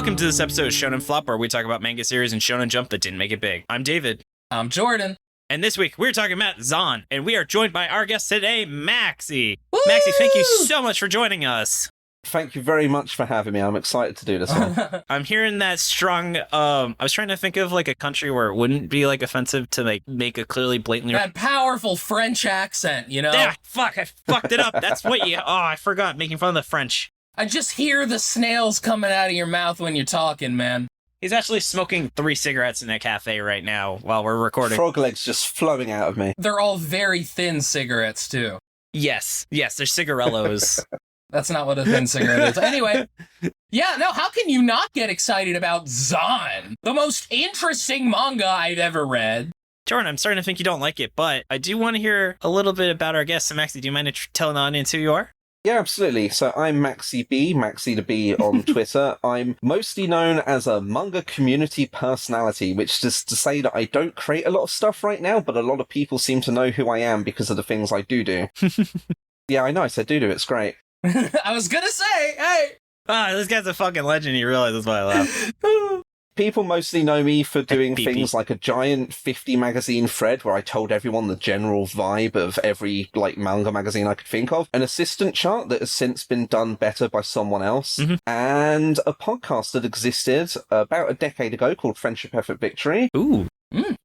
Welcome to this episode of Shonen Flop, where we talk about manga series and Shonen Jump that didn't make it big. I'm David. I'm Jordan. And this week, we're talking about Zan't, and we are joined by our guest today, Maxy. Woo! Maxy, thank you so much for joining us. Thank you very much for having me. I'm excited to do this one. I'm hearing that strong, I was trying to think of like a country where it wouldn't be like offensive to like make a clearly blatantly... That powerful French accent, you know? Yeah, fuck, I fucked it up. That's what you... Oh, I forgot, making fun of the French. I just hear the snails coming out of your mouth when you're talking, man. He's actually smoking 3 cigarettes in a cafe right now while we're recording. Frog legs just flowing out of me. They're all very thin cigarettes, too. Yes, they're cigarellos. That's not what a thin cigarette is. Anyway, yeah, no, how can you not get excited about Zan't? The most interesting manga I've ever read. Jordan, I'm starting to think you don't like it, but I do want to hear a little bit about our guest. So, Maxy, do you mind telling the audience who you are? Yeah, absolutely. So I'm MaxyBee, Maxy the Bee on Twitter. I'm mostly known as a manga community personality, which is to say that I don't create a lot of stuff right now, but a lot of people seem to know who I am because of the things I do. Yeah, I know, I said do. It's great. I was gonna say, hey! This guy's a fucking legend. You realize that's why I laugh. People mostly know me for doing things like a giant 50 magazine thread where I told everyone the general vibe of every like manga magazine I could think of, an assistant chart that has since been done better by someone else, and a podcast that existed about a decade ago called Friendship Effort Victory. Ooh.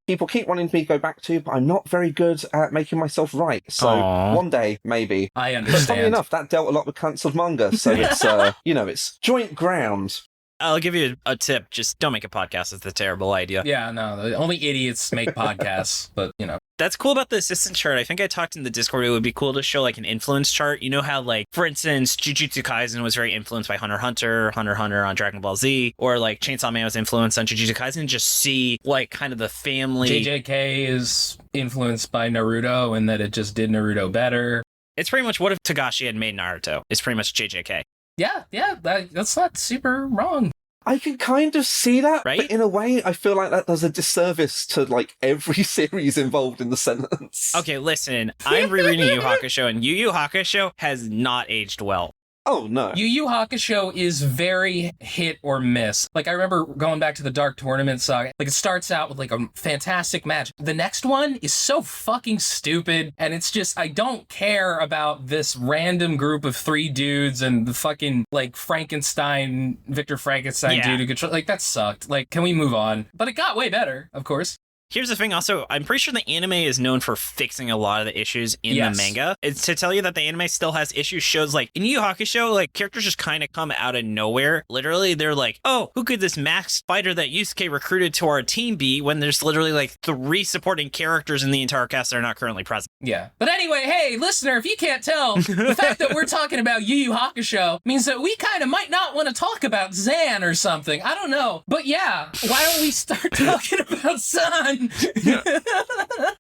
People keep wanting me to go back to, but I'm not very good at making myself right. So one day, maybe. I But understand. funny enough, that dealt a lot with cancelled manga, so it's, it's joint ground. I'll give you a tip. Just don't make a podcast. It's a terrible idea. Yeah, no, the only idiots make podcasts, but, you know. That's cool about the assistant chart. I think I talked in the Discord. It would be cool to show like an influence chart. You know how like, for instance, Jujutsu Kaisen was very influenced by Hunter x Hunter on Dragon Ball Z, or like Chainsaw Man was influenced on Jujutsu Kaisen. Just see like kind of the family. JJK is influenced by Naruto and that it just did Naruto better. It's pretty much what if Togashi had made Naruto. It's pretty much JJK. Yeah, that's not super wrong. I can kind of see that, right? But in a way, I feel like that does a disservice to, like, every series involved in the sentence. Okay, listen, I'm rereading Yu Yu Hakusho, and Yu Yu Hakusho has not aged well. Oh, no. Yu Yu Hakusho is very hit or miss. Like, I remember going back to the Dark Tournament saga. Like, it starts out with, like, a fantastic match. The next one is so fucking stupid, and it's just, I don't care about this random group of 3 dudes and the fucking, like, Victor Frankenstein dude who control. Like, that sucked. Like, can we move on? But it got way better, of course. Here's the thing also, I'm pretty sure the anime is known for fixing a lot of the issues in the manga. It's to tell you that the anime still has issues. Shows like, in Yu Yu Hakusho, like, characters just kind of come out of nowhere. Literally, they're like, oh, who could this max fighter that Yusuke recruited to our team be, when there's literally like 3 supporting characters in the entire cast that are not currently present. Yeah. But anyway, hey, listener, if you can't tell, the fact that we're talking about Yu Yu Hakusho means that we kind of might not want to talk about Zan't or something. I don't know. But yeah, why don't we start talking about Zan't?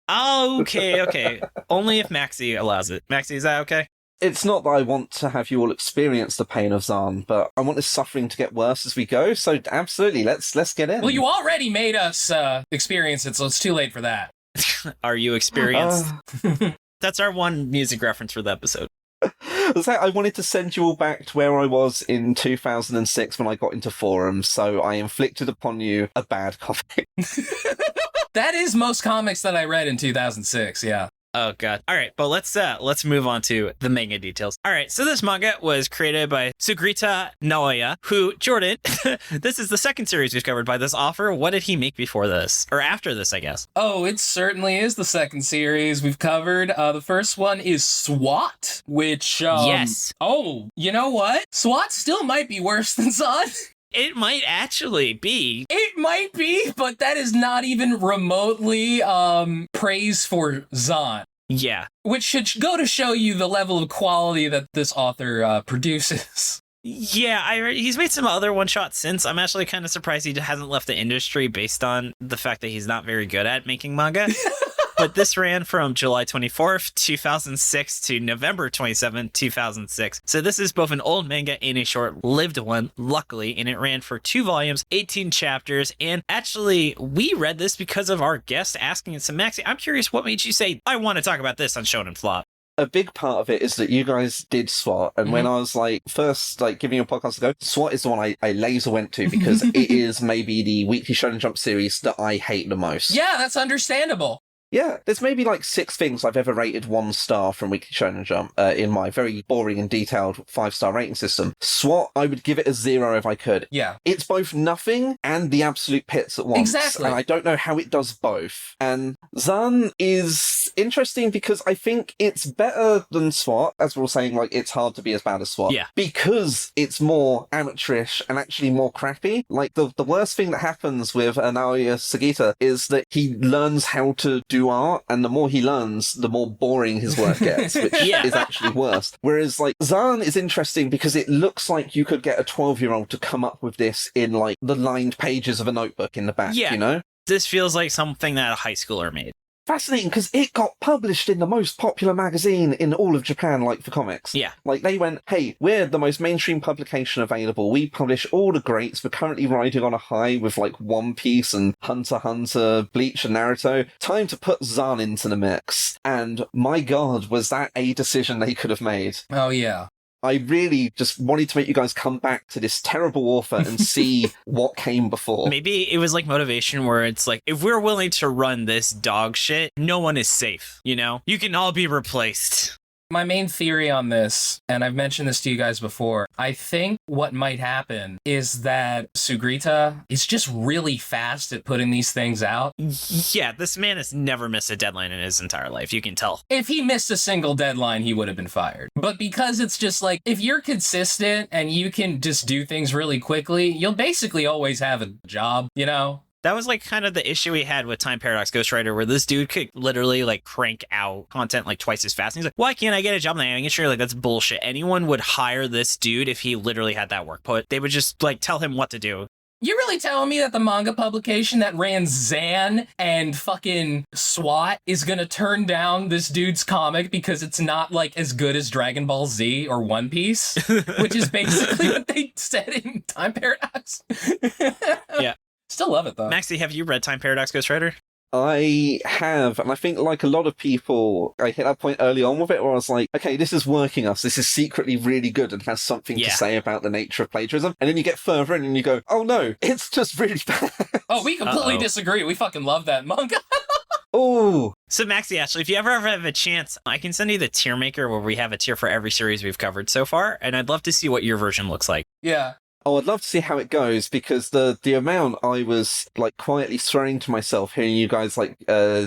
Okay. Only if Maxy allows it. Maxy, is that okay? It's not that I want to have you all experience the pain of Zan't, but I want this suffering to get worse as we go, so absolutely, let's get in. Well, you already made us experience it, so it's too late for that. Are you experienced? That's our one music reference for the episode. I wanted to send you all back to where I was in 2006 when I got into forums, so I inflicted upon you a bad comic. That is most comics that I read in 2006, yeah. Oh, God. All right, but let's move on to the manga details. All right, so this manga was created by Sugita Naoya, who, Jordan, this is the second series we've covered by this author. What did he make before this? Or after this, I guess. Oh, it certainly is the second series we've covered. The first one is SWOT, which... yes. Oh, you know what? SWOT still might be worse than Zan't. It might actually be. It might be, but that is not even remotely praise for Zan't. Yeah. Which should go to show you the level of quality that this author produces. Yeah, he's made some other one-shots since. I'm actually kind of surprised he hasn't left the industry based on the fact that he's not very good at making manga. But this ran from July 24th, 2006 to November 27th, 2006. So this is both an old manga and a short-lived one, luckily, and it ran for 2 volumes, 18 chapters, and actually, we read this because of our guest asking it. So Maxy, I'm curious, what made you say, I want to talk about this on Shonen Flop? A big part of it is that you guys did SWOT, and when I was like first like giving you a podcast to go, SWOT is the one I laser went to because it is maybe the weekly Shonen Jump series that I hate the most. Yeah, that's understandable. Yeah, there's maybe like 6 things I've ever rated 1 star from Weekly Shonen Jump in my very boring and detailed 5-star rating system. SWOT, I would give it a 0 if I could. Yeah. It's both nothing and the absolute pits at once. Exactly. And I don't know how it does both. And Zan't is interesting because I think it's better than SWOT, as we're all saying, like, it's hard to be as bad as SWOT. Yeah. Because it's more amateurish and actually more crappy. Like, the worst thing that happens with Naoya Sugita is that he learns how to do art, and the more he learns, the more boring his work gets, which is actually worse. Whereas, like, Zan't is interesting because it looks like you could get a 12-year-old to come up with this in, like, the lined pages of a notebook in the back, you know? This feels like something that a high schooler made. Fascinating, because it got published in the most popular magazine in all of Japan, like, for comics. Yeah. Like, they went, hey, we're the most mainstream publication available. We publish all the greats. We're currently riding on a high with, like, One Piece and Hunter x Hunter, Bleach and Naruto. Time to put Zan't into the mix. And, my god, was that a decision they could have made. Oh, yeah. I really just wanted to make you guys come back to this terrible author and see what came before. Maybe it was like motivation where it's like, if we're willing to run this dog shit, no one is safe, you know? You can all be replaced. My main theory on this, and I've mentioned this to you guys before, I think what might happen is that Sugita is just really fast at putting these things out. Yeah, this man has never missed a deadline in his entire life, you can tell. If he missed a single deadline, he would have been fired. But because it's just like, if you're consistent and you can just do things really quickly, you'll basically always have a job, you know? That was like kind of the issue we had with Time Paradox Ghostwriter, where this dude could literally like crank out content like twice as fast. And he's like, why can't I get a job? And I'm sure like that's bullshit. Anyone would hire this dude if he literally had that work put. They would just like tell him what to do. You're really telling me that the manga publication that ran Zan't and fucking SWOT is gonna turn down this dude's comic because it's not like as good as Dragon Ball Z or One Piece, which is basically what they said in Time Paradox? Yeah. Still love it, though. Maxie, have you read Time Paradox Ghostwriter? I have, and I think like a lot of people, I hit that point early on with it where I was like, okay, this is working us. This is secretly really good and has something to say about the nature of plagiarism. And then you get further in and you go, oh no, it's just really bad. Oh, we completely disagree. We fucking love that manga. Oh. So Maxie, actually, if you ever have a chance, I can send you the tier maker where we have a tier for every series we've covered so far. And I'd love to see what your version looks like. Yeah. Oh, I'd love to see how it goes, because the amount I was, like, quietly swearing to myself hearing you guys, like,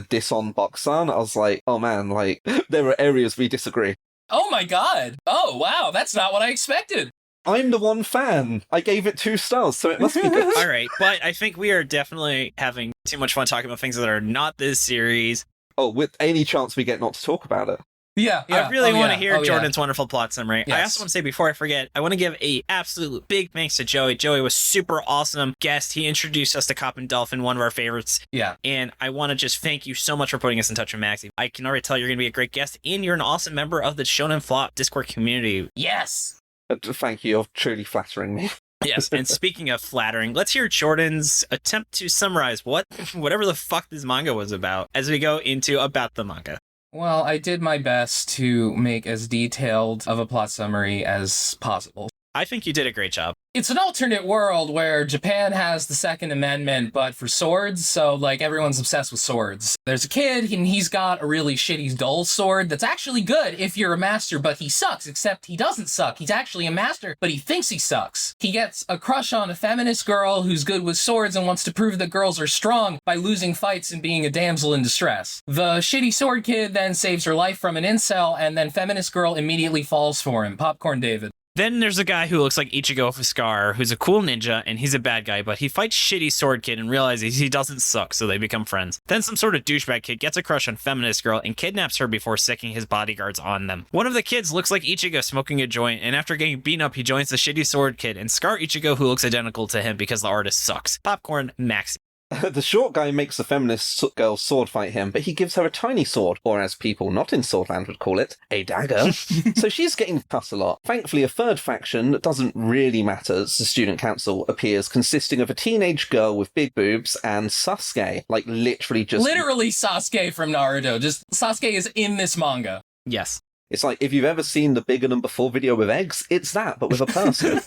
diss on Boxan, I was like, oh man, like, there are areas we disagree. Oh my god. Oh, wow, that's not what I expected. I'm the one fan. I gave it 2 stars, so it must be good. All right, but I think we are definitely having too much fun talking about things that are not this series. Oh, with any chance we get not to talk about it. Yeah. I really want to hear Jordan's wonderful plot summary. Yes. I also want to say, before I forget, I want to give a absolute big thanks to Joey. Joey was super awesome guest. He introduced us to Cop and Dolphin, one of our favorites. Yeah. And I want to just thank you so much for putting us in touch with Maxie. I can already tell you're going to be a great guest, and you're an awesome member of the Shonen Flop Discord community. Yes. Thank you. You're truly flattering me. Yes, and speaking of flattering, let's hear Jordan's attempt to summarize whatever the fuck this manga was about as we go into About the Manga. Well, I did my best to make as detailed of a plot summary as possible. I think you did a great job. It's an alternate world where Japan has the Second Amendment, but for swords, so, like, everyone's obsessed with swords. There's a kid, and he's got a really shitty, dull sword that's actually good if you're a master, but he sucks, except he doesn't suck. He's actually a master, but he thinks he sucks. He gets a crush on a feminist girl who's good with swords and wants to prove that girls are strong by losing fights and being a damsel in distress. The shitty sword kid then saves her life from an incel, and then feminist girl immediately falls for him. Popcorn David. Then there's a guy who looks like Ichigo with a scar, who's a cool ninja, and he's a bad guy, but he fights shitty sword kid and realizes he doesn't suck, so they become friends. Then some sort of douchebag kid gets a crush on feminist girl and kidnaps her before sicking his bodyguards on them. One of the kids looks like Ichigo smoking a joint, and after getting beaten up, he joins the shitty sword kid and scar Ichigo, who looks identical to him because the artist sucks. Popcorn Maxie. The short guy makes the feminist girl sword fight him, but he gives her a tiny sword, or as people not in Swordland would call it, a dagger. So she's getting cut a lot. Thankfully, a third faction that doesn't really matter, the Student Council, appears, consisting of a teenage girl with big boobs and Sasuke. Like, literally just... Literally Sasuke from Naruto. Just Sasuke is in this manga. Yes. It's like, if you've ever seen the bigger than before video with eggs, it's that, but with a person.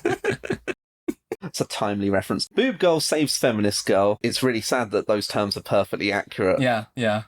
It's a timely reference. Boob girl saves feminist girl. It's really sad that those terms are perfectly accurate. Yeah.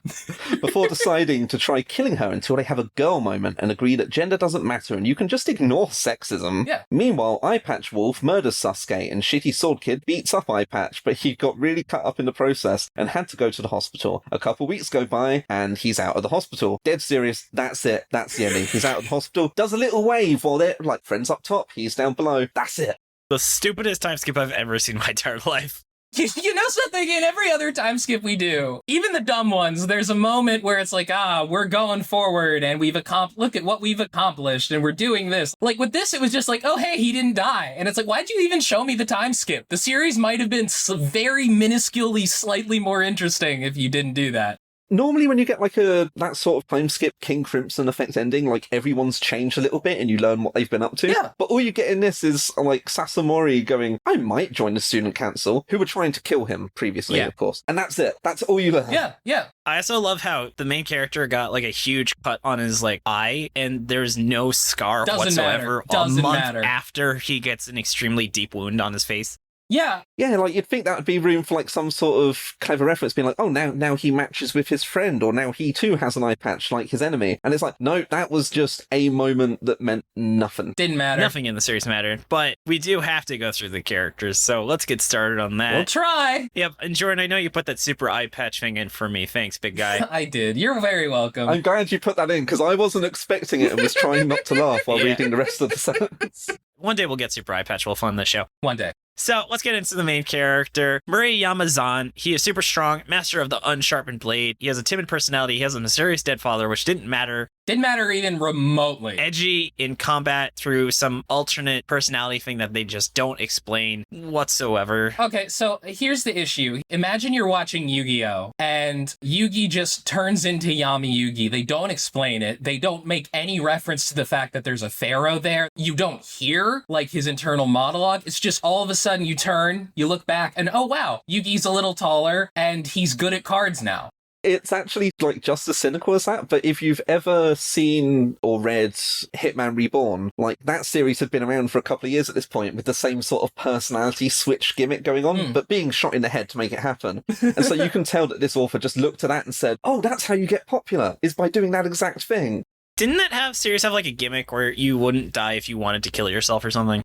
Before deciding to try killing her until they have a girl moment and agree that gender doesn't matter and you can just ignore sexism. Yeah. Meanwhile, Eye Patch Wolf murders Sasuke and Shitty Sword Kid beats up Eye Patch, but he got really cut up in the process and had to go to the hospital. A couple weeks go by and he's out of the hospital. Dead serious. That's it. That's the ending. He's out of the hospital. Does a little wave while they're like friends up top. He's down below. That's it. The stupidest time skip I've ever seen in my entire life. You know something? In every other time skip we do, even the dumb ones, there's a moment where it's like, we're going forward and look at what we've accomplished and we're doing this. Like with this, it was just like, oh, hey, he didn't die. And it's like, why'd you even show me the time skip? The series might have been very minusculely slightly more interesting if you didn't do that. Normally when you get like that sort of time skip King Crimson effect ending, like everyone's changed a little bit and you learn what they've been up to. Yeah. But all you get in this is like Sasori going, I might join the student council, who were trying to kill him previously, of course. And that's it. That's all you learn. Yeah. I also love how the main character got like a huge cut on his like eye and there's no scar whatsoever a month after he gets an extremely deep wound on his face. Yeah, like you'd think that would be room for like some sort of clever reference, being like, oh, now he matches with his friend, or now he too has an eye patch like his enemy. And it's like, no, that was just a moment that meant nothing. Didn't matter. Nothing in the series mattered, but we do have to go through the characters, so let's get started on that. We'll try. Yep, and Jordan, I know you put that super eye patch thing in for me. Thanks, big guy. I did. You're very welcome. I'm glad you put that in, because I wasn't expecting it and was trying not to laugh while reading the rest of the sentence. One day we'll get super eye patch. We'll fund this show. One day. So let's get into the main character, Murayama Zan't. He is super strong, master of the unsharpened blade. He has a timid personality. He has a mysterious dead father, which didn't matter. Didn't matter even remotely. Edgy in combat through some alternate personality thing that they just don't explain whatsoever. Okay, so here's the issue. Imagine you're watching Yu-Gi-Oh! And Yugi just turns into Yami Yugi. They don't explain it. They don't make any reference to the fact that there's a pharaoh there. You don't hear, like, his internal monologue. It's just all of a sudden you turn, you look back, and oh wow, Yugi's a little taller, and he's good at cards now. It's actually like just as cynical as that, but if you've ever seen or read Hitman Reborn, like that series had been around for a couple of years at this point with the same sort of personality switch gimmick going on, but being shot in the head to make it happen. And so you can tell that this author just looked at that and said, oh, that's how you get popular, is by doing that exact thing. Didn't that series have like a gimmick where you wouldn't die if you wanted to kill yourself or something?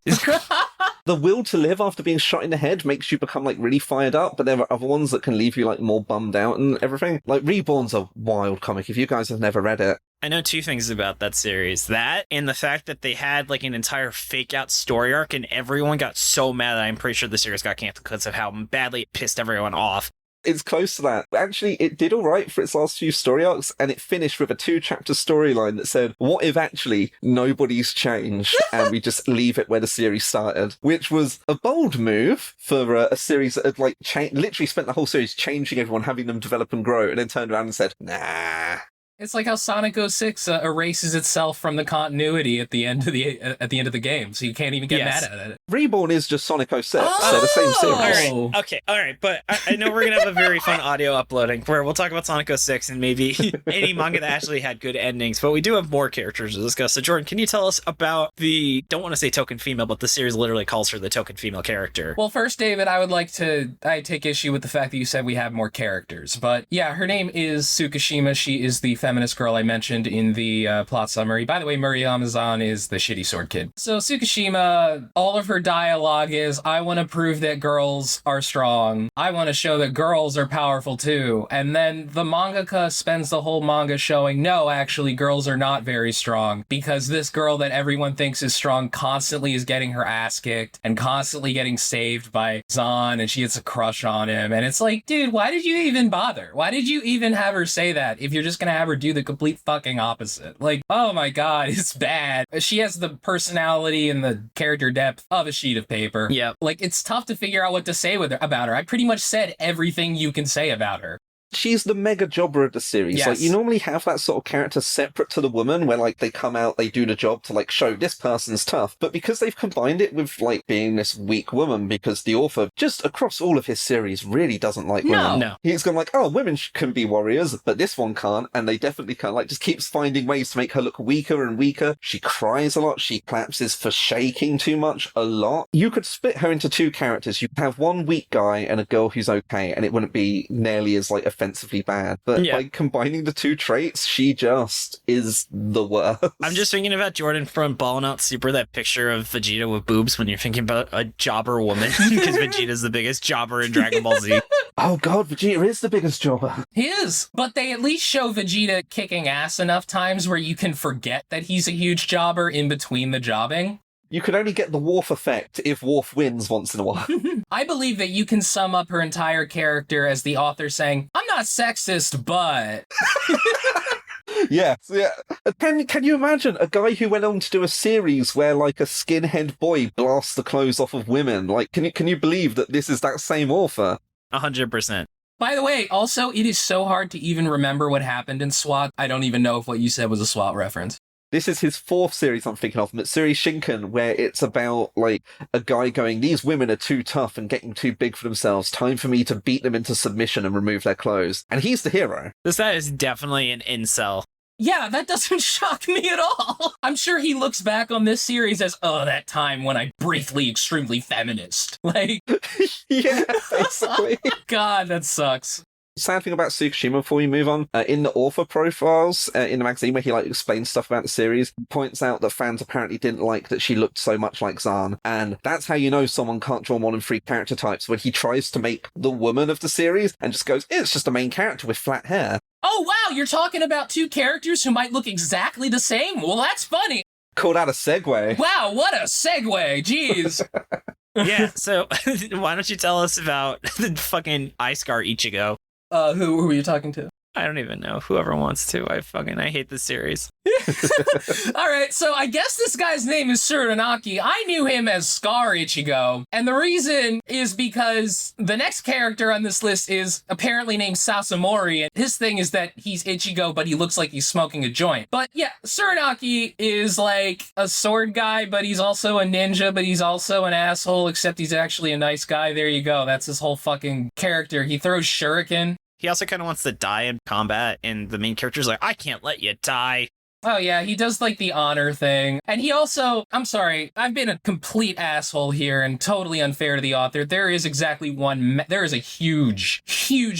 The will to live after being shot in the head makes you become like really fired up, but there are other ones that can leave you like more bummed out and everything. Like Reborn's a wild comic if you guys have never read it. I know two things about that series. That and the fact that they had like an entire fake out story arc and everyone got so mad that I'm pretty sure the series got canceled because of how badly it pissed everyone off. It's close to that. Actually, it did all right for its last few story arcs, and it finished with a 2-chapter storyline that said, what if actually nobody's changed and we just leave it where the series started? Which was a bold move for a series that had like literally spent the whole series changing everyone, having them develop and grow, and then turned around and said, nah. It's like how Sonic 06 erases itself from the continuity at the end of the game, so you can't even get mad at it. Reborn is just Sonic 06. They're the same series. All right. All right. But I know we're going to have a very fun audio uploading where we'll talk about Sonic 06 and maybe any manga that actually had good endings. But we do have more characters to discuss. So, Jordan, can you tell us about don't want to say token female, but the series literally calls her the token female character. Well, first, David, I take issue with the fact that you said we have more characters. But yeah, her name is Tsukishima. She is the feminist girl I mentioned in the plot summary. By the way, Murayama Zan't is the shitty sword kid. So Tsukishima, all of her dialogue is, I want to prove that girls are strong. I want to show that girls are powerful too. And then the mangaka spends the whole manga showing, no, actually, girls are not very strong because this girl that everyone thinks is strong constantly is getting her ass kicked and constantly getting saved by Zan't, and she gets a crush on him. And it's like, dude, why did you even bother? Why did you even have her say that if you're just going to have her do the complete fucking opposite? Like, oh my god, it's bad. She has the personality and the character depth of a sheet of paper. Yep. Like, it's tough to figure out what to say about her. I pretty much said everything you can say about her. She's the mega jobber of the series. Yes. Like, you normally have that sort of character separate to the woman, where, like, they come out, they do the job to, like, show this person's tough. But because they've combined it with, like, being this weak woman, because the author, just across all of his series, really doesn't like women. No. He's gone like, oh, women can be warriors, but this one can't, and they definitely can't. Like, just keeps finding ways to make her look weaker and weaker. She cries a lot. She collapses for shaking too much a lot. You could split her into two characters. You could have one weak guy and a girl who's okay, and it wouldn't be nearly as, like, offensively bad. But by combining the two traits, she just is the worst. I'm just thinking about Jordan from Ballin' Out Super, that picture of Vegeta with boobs when you're thinking about a jobber woman, because Vegeta's the biggest jobber in Dragon Ball Z. Oh god, Vegeta is the biggest jobber. He is, but they at least show Vegeta kicking ass enough times where you can forget that he's a huge jobber in between the jobbing. You can only get the Worf effect if Worf wins once in a while. I believe that you can sum up her entire character as the author saying, I'm not sexist, but... Yeah. Can you imagine a guy who went on to do a series where, like, a skinhead boy blasts the clothes off of women? Like, can you believe that this is that same author? 100%. By the way, also, it is so hard to even remember what happened in SWOT. I don't even know if what you said was a SWOT reference. This is his fourth series I'm thinking of, Mitsuri Shinken, where it's about, like, a guy going, these women are too tough and getting too big for themselves. Time for me to beat them into submission and remove their clothes. And he's the hero. This guy is definitely an incel. Yeah, that doesn't shock me at all. I'm sure he looks back on this series as, oh, that time when I briefly extremely feminist. Like... Yeah, basically. God, that sucks. Sad thing about Tsukushima before we move on, in the author profiles in the magazine where he like explains stuff about the series, he points out that fans apparently didn't like that she looked so much like Zan't, and that's how you know someone can't draw more than 3 character types, when he tries to make the woman of the series and just goes, it's just a main character with flat hair. Oh wow, you're talking about 2 characters who might look exactly the same? Well, that's funny. Call that a segue. Wow, what a segue, jeez. Yeah, so why don't you tell us about the fucking Ice-Scar Ichigo? Who were you talking to? I don't even know. Whoever wants to. I hate this series. All right, so I guess this guy's name is Suranaki. I knew him as Scar Ichigo, and the reason is because the next character on this list is apparently named Sasumori, and his thing is that he's Ichigo, but he looks like he's smoking a joint. But yeah, Suranaki is like a sword guy, but he's also a ninja, but he's also an asshole, except he's actually a nice guy. There you go. That's his whole fucking character. He throws shuriken. He also kind of wants to die in combat, and the main character's like, I can't let you die. Oh yeah, he does like the honor thing. And he also, I'm sorry, I've been a complete asshole here and totally unfair to the author. There is exactly there is a huge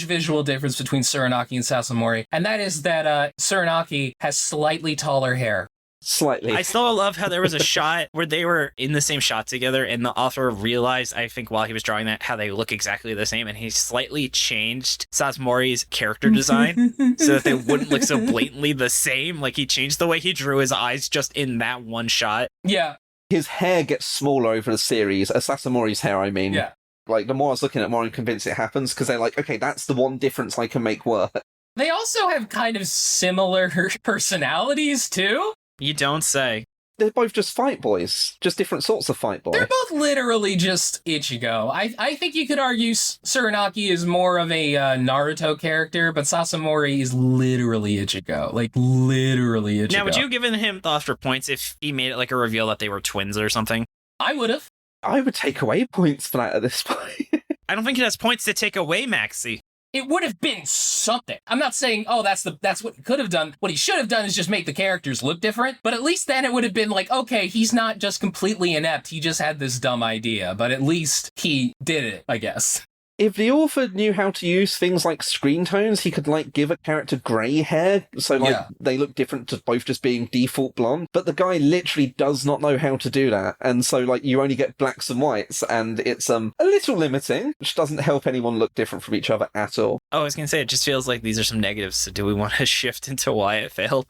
visual difference between Suranaki and Sasumori. And that is that Suranaki has slightly taller hair. Slightly. I still love how there was a shot where they were in the same shot together, and the author realized, I think while he was drawing that, how they look exactly the same, and he slightly changed Sasumori's character design so that they wouldn't look so blatantly the same. Like, he changed the way he drew his eyes just in that one shot. Yeah. His hair gets smaller over the series. Sasumori's hair, I mean. Yeah. Like, the more I was looking at it, the more I'm convinced it happens, because they're like, okay, that's the one difference I can make work. They also have kind of similar personalities, too. You don't say. They're both just fight boys. Just different sorts of fight boy. They're both literally just Ichigo. I think you could argue Suranaki is more of a Naruto character, but Sasumori is literally Ichigo. Like, literally Ichigo. Now, would you have given him the extra points if he made it like a reveal that they were twins or something? I would have. I would take away points for that at this point. I don't think it has points to take away, Maxie. It would have been something. I'm not saying, oh, that's what he could have done. What he should have done is just make the characters look different. But at least then it would have been like, okay, he's not just completely inept. He just had this dumb idea. But at least he did it, I guess. If the author knew how to use things like screen tones, he could, like, give a character grey hair, so, like, they look different to both just being default blonde. But the guy literally does not know how to do that, and so, like, you only get blacks and whites, and it's a little limiting, which doesn't help anyone look different from each other at all. Oh, I was gonna say, it just feels like these are some negatives, so do we want to shift into why it failed?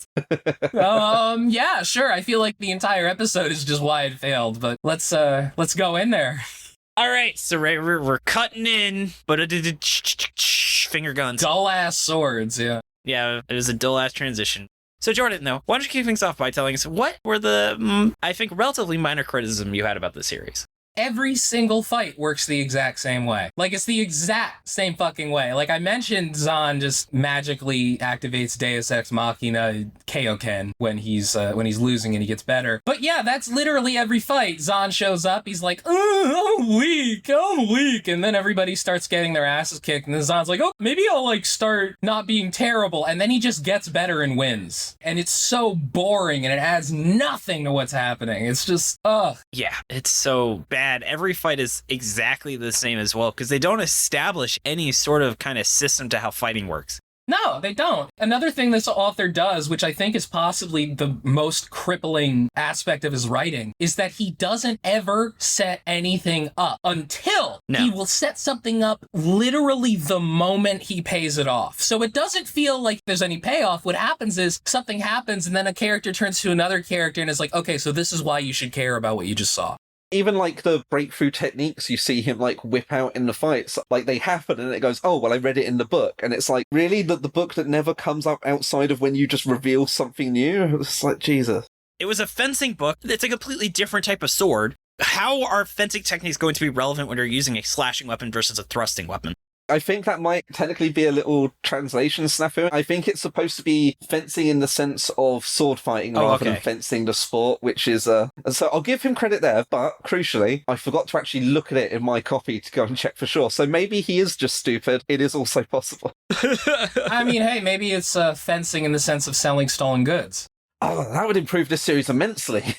Yeah, sure. I feel like the entire episode is just why it failed, but let's go in there. All right, so we're cutting in, but finger guns. Dull-ass swords, yeah. Yeah, it was a dull-ass transition. So Jordan, though, why don't you kick things off by telling us what were the, I think, relatively minor criticism you had about the series? every single fight works the exact same way. Like, it's the exact same fucking way. Like, I mentioned Zan't just magically activates Deus Ex Machina Kaioken when he's losing and he gets better. But yeah, that's literally every fight. Zan't shows up, he's like, I'm weak. And then everybody starts getting their asses kicked. And then Zant's like, oh, maybe I'll like start not being terrible. And then he just gets better and wins. And it's so boring and it adds nothing to what's happening. It's just, ugh. Yeah, it's so bad. Every fight is exactly the same as well because they don't establish any sort of kind of system to how fighting works. No, they don't. Another thing this author does, which I think is possibly the most crippling aspect of his writing, is that he doesn't ever set anything up until he will set something up literally the moment he pays it off. So it doesn't feel like there's any payoff. What happens is something happens and then a character turns to another character and is like, okay, so this is why you should care about what you just saw. Even like the breakthrough techniques you see him like whip out in the fights, like they happen and it goes, oh, well, I read it in the book. And it's like, really? The book that never comes up outside of when you just reveal something new? It's like, Jesus. It was a fencing book. It's a completely different type of sword. How are fencing techniques going to be relevant when you're using a slashing weapon versus a thrusting weapon? I think that might technically be a little translation snafu. I think it's supposed to be fencing in the sense of sword fighting rather than fencing the sport, which is so I'll give him credit there, but crucially, I forgot to actually look at it in my copy to go and check for sure. So maybe he is just stupid. It is also possible. I mean, hey, maybe it's fencing in the sense of selling stolen goods. Oh, that would improve this series immensely.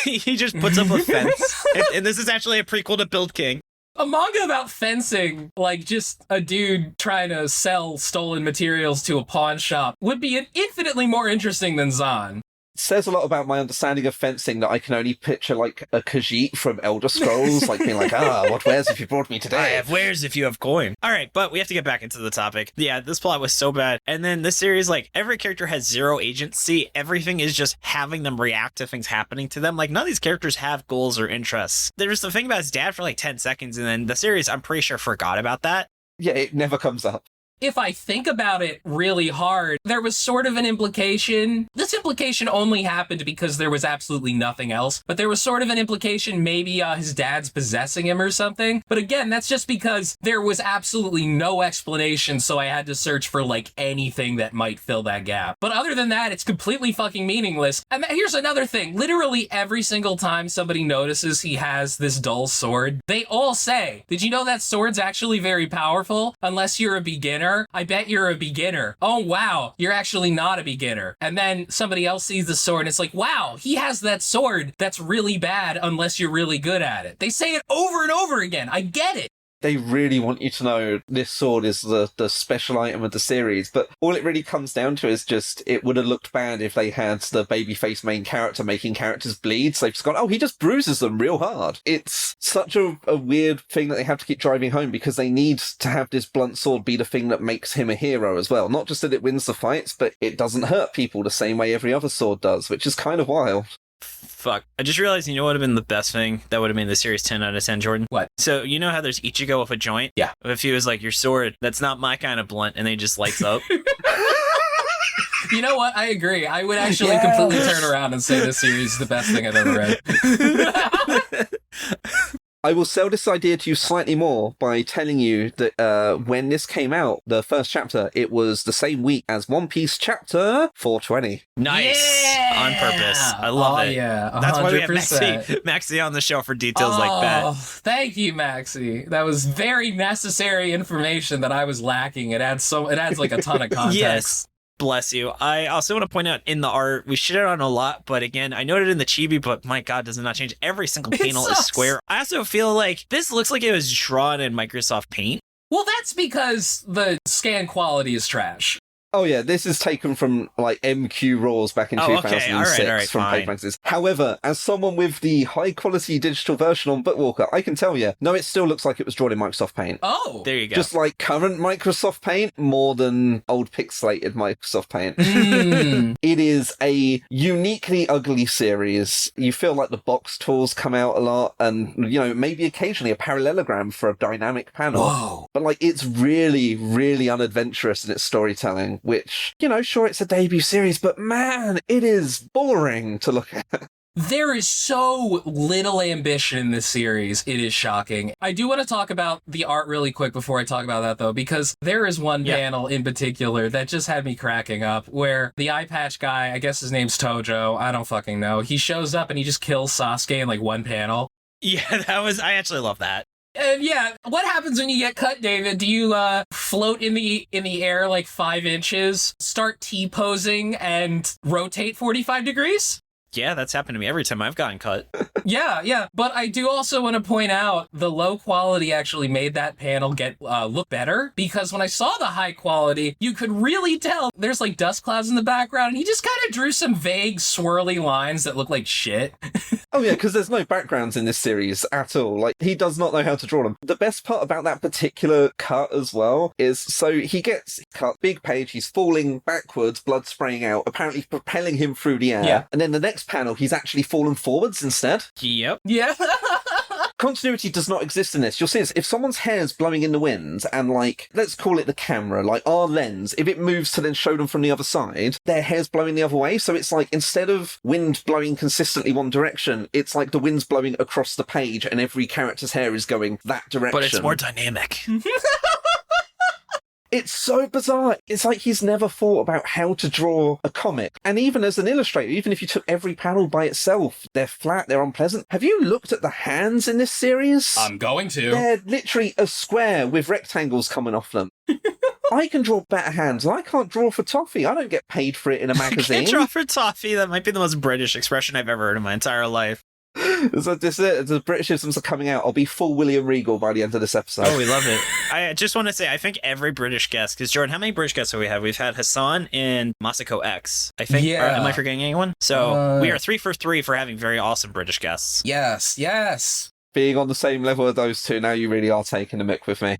He just puts up a fence. And this is actually a prequel to Build King. A manga about fencing, like just a dude trying to sell stolen materials to a pawn shop, would be infinitely more interesting than Zan't. Says a lot about my understanding of fencing that I can only picture like a Khajiit from Elder Scrolls, like being like, what wares have you brought me today? I have wares if you have coin. All right, but we have to get back into the topic. Yeah, this plot was so bad. And then this series, like, every character has zero agency. Everything is just having them react to things happening to them. Like, none of these characters have goals or interests. There's the thing about his dad for like 10 seconds, and then the series, I'm pretty sure, forgot about that. Yeah, it never comes up. If I think about it really hard, there was sort of an implication. This implication only happened because there was absolutely nothing else. But there was sort of an implication maybe his dad's possessing him or something. But again, that's just because there was absolutely no explanation, so I had to search for like anything that might fill that gap. But other than that, it's completely fucking meaningless. And here's another thing. Literally every single time somebody notices he has this dull sword, they all say, did you know that sword's actually very powerful? Unless you're a beginner. I bet you're a beginner. Oh, wow, you're actually not a beginner. And then somebody else sees the sword and it's like, wow, he has that sword that's really bad unless you're really good at it. They say it over and over again. I get it. They really want you to know this sword is the special item of the series, but all it really comes down to is just it would have looked bad if they had the babyface main character making characters bleed, so they've just gone, oh, he just bruises them real hard. It's such a weird thing that they have to keep driving home because they need to have this blunt sword be the thing that makes him a hero as well. Not just that it wins the fights, but it doesn't hurt people the same way every other sword does, which is kind of wild. Fuck. I just realized, you know what would have been the best thing that would have made the series 10 out of 10, Jordan? What? So, you know how there's Ichigo with a joint? Yeah. If he was like, your sword, that's not my kind of blunt, and then he just lights up. You know what? I agree. I would actually completely turn around and say this series is the best thing I've ever read. I will sell this idea to you slightly more by telling you that when this came out, the first chapter, it was the same week as One Piece chapter 420. Nice. Yeah! On purpose. I love it. Yeah, 100%. That's why we have Maxy on the show for details like that. Thank you, Maxy. That was very necessary information that I was lacking. It adds like a ton of context. Yes. Bless you. I also want to point out in the art, we shit on a lot, but again, I noted in the chibi, but my God, does it not change? Every single panel is square. I also feel like this looks like it was drawn in Microsoft Paint. Well, that's because the scan quality is trash. Oh yeah, this is taken from like MQ Raws back in 2006 all right, from Paper Magazines. However, as someone with the high quality digital version on Bookwalker, I can tell you, no, it still looks like it was drawn in Microsoft Paint. Oh, there you go. Just like current Microsoft Paint, more than old pixelated Microsoft Paint. It is a uniquely ugly series. You feel like the box tools come out a lot, and you know, maybe occasionally a parallelogram for a dynamic panel. Whoa. But like, it's really, really unadventurous in its storytelling. Which, you know, sure, it's a debut series, but man, it is boring to look at. There is so little ambition in this series. It is shocking. I do want to talk about the art really quick before I talk about that, though, because there is one panel in particular that just had me cracking up, where the eye patch guy, I guess his name's Tojo, I don't fucking know, he shows up and he just kills Sasuke in like one panel. Yeah, I actually love that. And yeah, what happens when you get cut, David? Do you float in the air like 5 inches, start T-posing, and rotate 45 degrees? Yeah, that's happened to me every time I've gotten cut. Yeah. But I do also want to point out the low quality actually made that panel get look better, because when I saw the high quality, you could really tell there's like dust clouds in the background, and he just kind of drew some vague swirly lines that look like shit. Oh yeah, because there's no backgrounds in this series at all. Like, he does not know how to draw them. The best part about that particular cut as well is, so he gets cut, big page, he's falling backwards, blood spraying out, apparently propelling him through the air. Yeah. And then the next panel, he's actually fallen forwards instead. Yep. Yeah. Continuity does not exist in this. You'll see this. If someone's hair's blowing in the wind and, like, let's call it the camera, like our lens, if it moves to then show them from the other side, their hair's blowing the other way. So it's like, instead of wind blowing consistently one direction, it's like the wind's blowing across the page and every character's hair is going that direction. But it's more dynamic. It's so bizarre. It's like he's never thought about how to draw a comic. And even as an illustrator, even if you took every panel by itself, they're flat, they're unpleasant. Have you looked at the hands in this series? I'm going to. They're literally a square with rectangles coming off them. I can draw better hands, and I can't draw for toffee. I don't get paid for it in a magazine. Can't draw for toffee. That might be the most British expression I've ever heard in my entire life. So this is it. The Britishisms are coming out. I'll be full William Regal by the end of this episode. Oh, we love it. I just want to say, I think every British guest, because Jordan, how many British guests have we had? We've had Hassan and Masako X, I think. Yeah. Or am I forgetting anyone? So we are 3 for 3 for having very awesome British guests. Yes. Being on the same level as those two, now you really are taking the mick with me.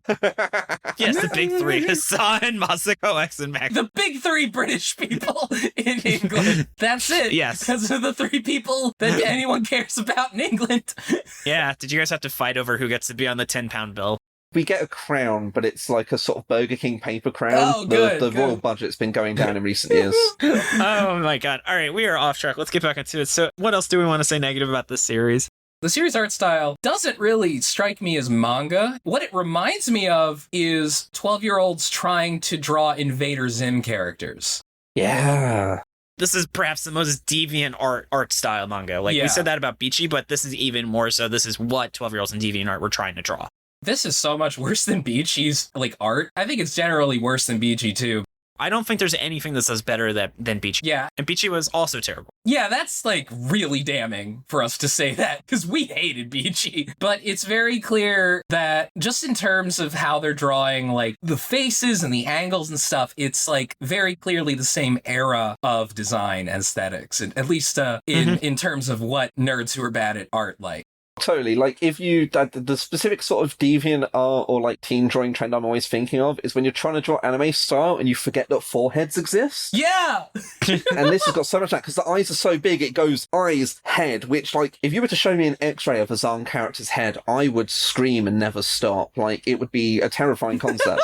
Yes, the big 3. Hassan, Masako X, and Max. The big 3 British people in England. That's it. Yes. Those are the 3 people that anyone cares about in England. Yeah. Did you guys have to fight over who gets to be on the 10-pound bill? We get a crown, but it's like a sort of Burger King paper crown. Oh, good. The royal budget's been going down in recent years. Oh my god. All right, we are off track. Let's get back into it. So what else do we want to say negative about this series? The series art style doesn't really strike me as manga. What it reminds me of is 12-year-olds trying to draw Invader Zim characters. Yeah. This is perhaps the most deviant art style manga. Like, we said that about Beachy, but this is even more so. This is what 12-year-olds in deviant art were trying to draw. This is so much worse than Beachy's, like, art. I think it's generally worse than Beachy, too. I don't think there's anything that says better than Beachy. Yeah. And Beachy was also terrible. Yeah, that's, like, really damning for us to say that, because we hated Beachy. But it's very clear that just in terms of how they're drawing, like, the faces and the angles and stuff, it's, like, very clearly the same era of design aesthetics, at least in terms of what nerds who are bad at art like. Totally. Like, if you, the specific sort of deviant art or like teen drawing trend I'm always thinking of is when you're trying to draw anime style and you forget that foreheads exist. Yeah! And this has got so much of that because the eyes are so big, it goes eyes, head, which, like, if you were to show me an x-ray of a Zan't character's head, I would scream and never stop. Like, it would be a terrifying concept.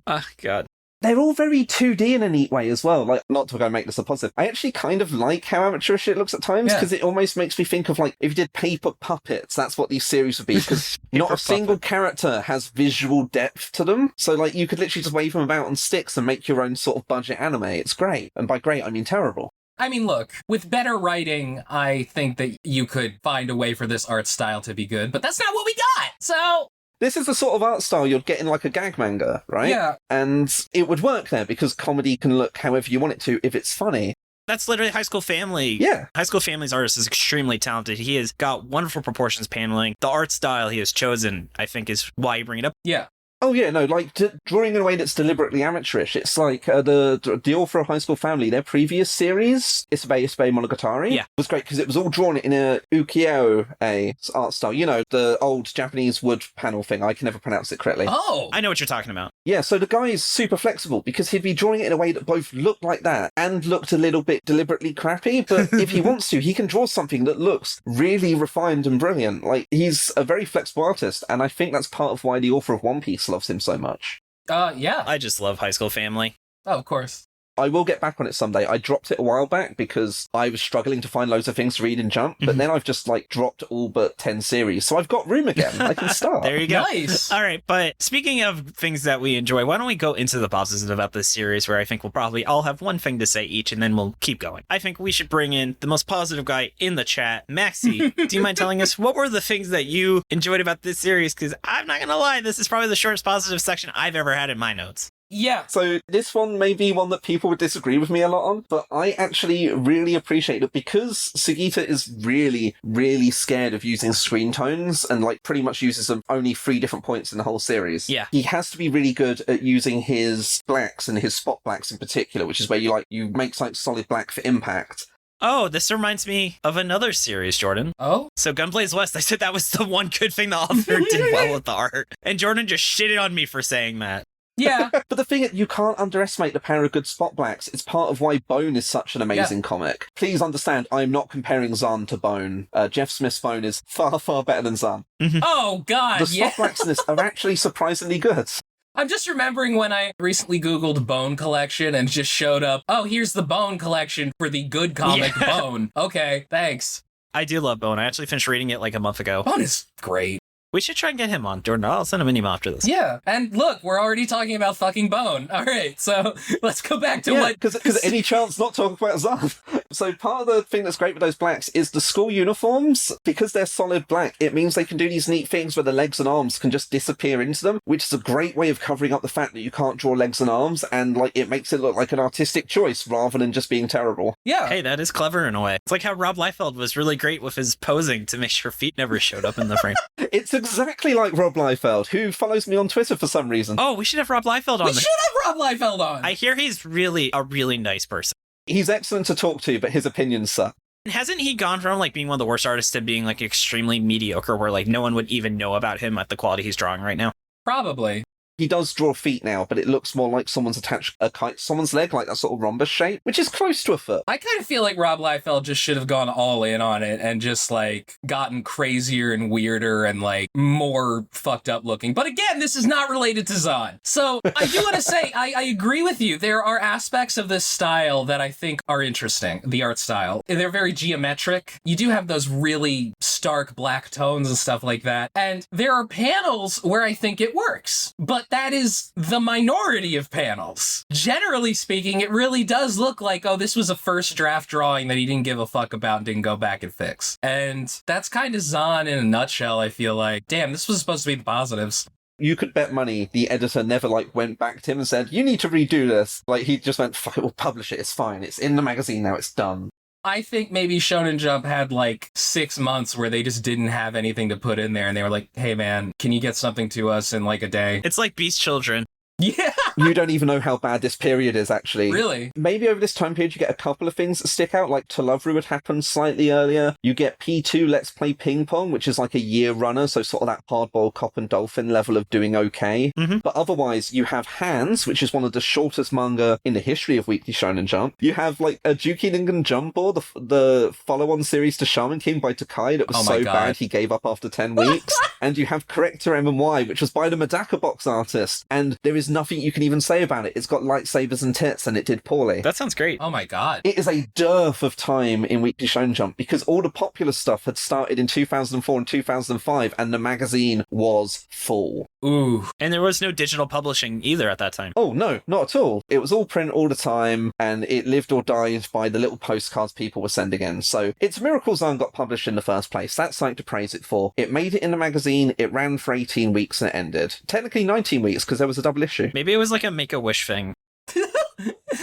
Oh, God. They're all very 2D in a neat way as well. Like, not to go make this a positive, I actually kind of like how amateurish it looks at times, because it almost makes me think of, like, if you did paper puppets, that's what these series would be, because not a single character has visual depth to them. So, like, you could literally just wave them about on sticks and make your own sort of budget anime. It's great. And by great, I mean terrible. I mean, look, with better writing, I think that you could find a way for this art style to be good, but that's not what we got! So... This is the sort of art style you'd get in like a gag manga, right? Yeah. And it would work there because comedy can look however you want it to if it's funny. That's literally High School Family. Yeah. High School Family's artist is extremely talented. He has got wonderful proportions paneling. The art style he has chosen, I think, is why you bring it up. Yeah. Oh, yeah, no, like, drawing in a way that's deliberately amateurish. It's like the author of High School Family, their previous series, Isabei Monogatari, was great because it was all drawn in a ukiyo-e art style. You know, the old Japanese wood panel thing. I can never pronounce it correctly. Oh! I know what you're talking about. Yeah, so the guy is super flexible because he'd be drawing it in a way that both looked like that and looked a little bit deliberately crappy, but if he wants to, he can draw something that looks really refined and brilliant. Like, he's a very flexible artist, and I think that's part of why the author of One Piece loves him so much. Yeah. I just love High School Family. Oh, of course. I will get back on it someday. I dropped it a while back because I was struggling to find loads of things to read in Jump, but then I've just like dropped all but 10 series. So I've got room again. I can start. There you go. Nice. All right, but speaking of things that we enjoy, why don't we go into the positives about this series, where I think we'll probably all have one thing to say each, and then we'll keep going. I think we should bring in the most positive guy in the chat, Maxy. Do you mind telling us what were the things that you enjoyed about this series? Because I'm not going to lie, this is probably the shortest positive section I've ever had in my notes. Yeah. So this one may be one that people would disagree with me a lot on, but I actually really appreciate it because Sugita is really, really scared of using screen tones and like pretty much uses them only 3 different points in the whole series. Yeah. He has to be really good at using his blacks and his spot blacks in particular, which is where you make like solid black for impact. Oh, this reminds me of another series, Jordan. Oh? So Gunblades West, I said that was the one good thing the author did well with the art. And Jordan just shitted on me for saying that. Yeah. But the thing is, you can't underestimate the power of good spot blacks. It's part of why Bone is such an amazing comic. Please understand, I'm not comparing Zan't to Bone. Jeff Smith's Bone is far, far better than Zan't. Oh, God, The spot blacks in this are actually surprisingly good. I'm just remembering when I recently Googled Bone Collection and just showed up, oh, here's the Bone Collection for the good comic Bone. Okay, thanks. I do love Bone. I actually finished reading it like a month ago. Bone is great. We should try and get him on, Jordan. I'll send him an email after this. Yeah, and look, we're already talking about fucking Bone. All right, so let's go back to what... because any chance not talk about Zanth. So part of the thing that's great with those blacks is the school uniforms. Because they're solid black, it means they can do these neat things where the legs and arms can just disappear into them, which is a great way of covering up the fact that you can't draw legs and arms, and like it makes it look like an artistic choice rather than just being terrible. Yeah. Hey, that is clever in a way. It's like how Rob Liefeld was really great with his posing to make sure feet never showed up in the frame. It's exactly like Rob Liefeld, who follows me on Twitter for some reason. Oh, we should have Rob Liefeld on We there. should have Rob Liefeld on. I hear he's really a really nice person. He's excellent to talk to, but his opinions suck. Hasn't he gone from like being one of the worst artists to being like extremely mediocre, where like no one would even know about him at the quality he's drawing right now? Probably. He does draw feet now, but it looks more like someone's attached a kite to someone's leg, like that sort of rhombus shape, which is close to a foot. I kind of feel like Rob Liefeld just should have gone all in on it and just like gotten crazier and weirder and like more fucked up looking. But again, this is not related to Zon. So I do want to say, I agree with you. There are aspects of this style that I think are interesting, the art style. They're very geometric. You do have those really stark black tones and stuff like that. And there are panels where I think it works. But that is the minority of panels. Generally speaking, it really does look like, oh, this was a first draft drawing that he didn't give a fuck about and didn't go back and fix. And that's kind of Zon in a nutshell, I feel like. Damn, this was supposed to be the positives. You could bet money the editor never, like, went back to him and said, you need to redo this. Like, he just went, fuck it, we'll publish it, it's fine. It's in the magazine now, it's done. I think maybe Shonen Jump had like 6 months where they just didn't have anything to put in there, and they were like, hey man, can you get something to us in like a day? It's like Beast Children. Yeah! You don't even know how bad this period is, actually. Really? Maybe over this time period you get a couple of things that stick out, like To Love Ru had happened slightly earlier. You get P2 Let's Play Ping Pong, which is like a year runner, so sort of that hardboiled cop and dolphin level of doing okay. But otherwise, you have Hands, which is one of the shortest manga in the history of Weekly Shonen Jump. You have like a Juki Ningen Jumbo, the follow-on series to Shaman King by Takai that was so bad he gave up after 10 weeks. And you have Corrector MMY, which was by the Medaka box artist, and there is nothing you can even say about it. It's got lightsabers and tits, and it did poorly. That sounds great. Oh my god. It is a dearth of time in Weekly Shonen Jump because all the popular stuff had started in 2004 and 2005, and the magazine was full. Ooh. And there was no digital publishing either at that time. Oh, no, not at all. It was all print all the time, and it lived or died by the little postcards people were sending in. So it's a miracle Zone got published in the first place. That's something to praise it for. It made it in the magazine, it ran for 18 weeks, and it ended. Technically 19 weeks, because there was a double issue. Maybe it was like a Make-A-Wish thing. Well,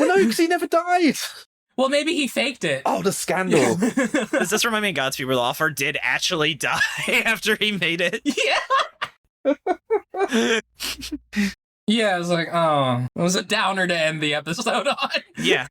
no, because he never died. Well, maybe he faked it. Oh, the scandal. Does this remind me of Godspeed where the author did actually die after he made it? Yeah. Yeah, it was like, oh, it was a downer to end the episode on. Yeah.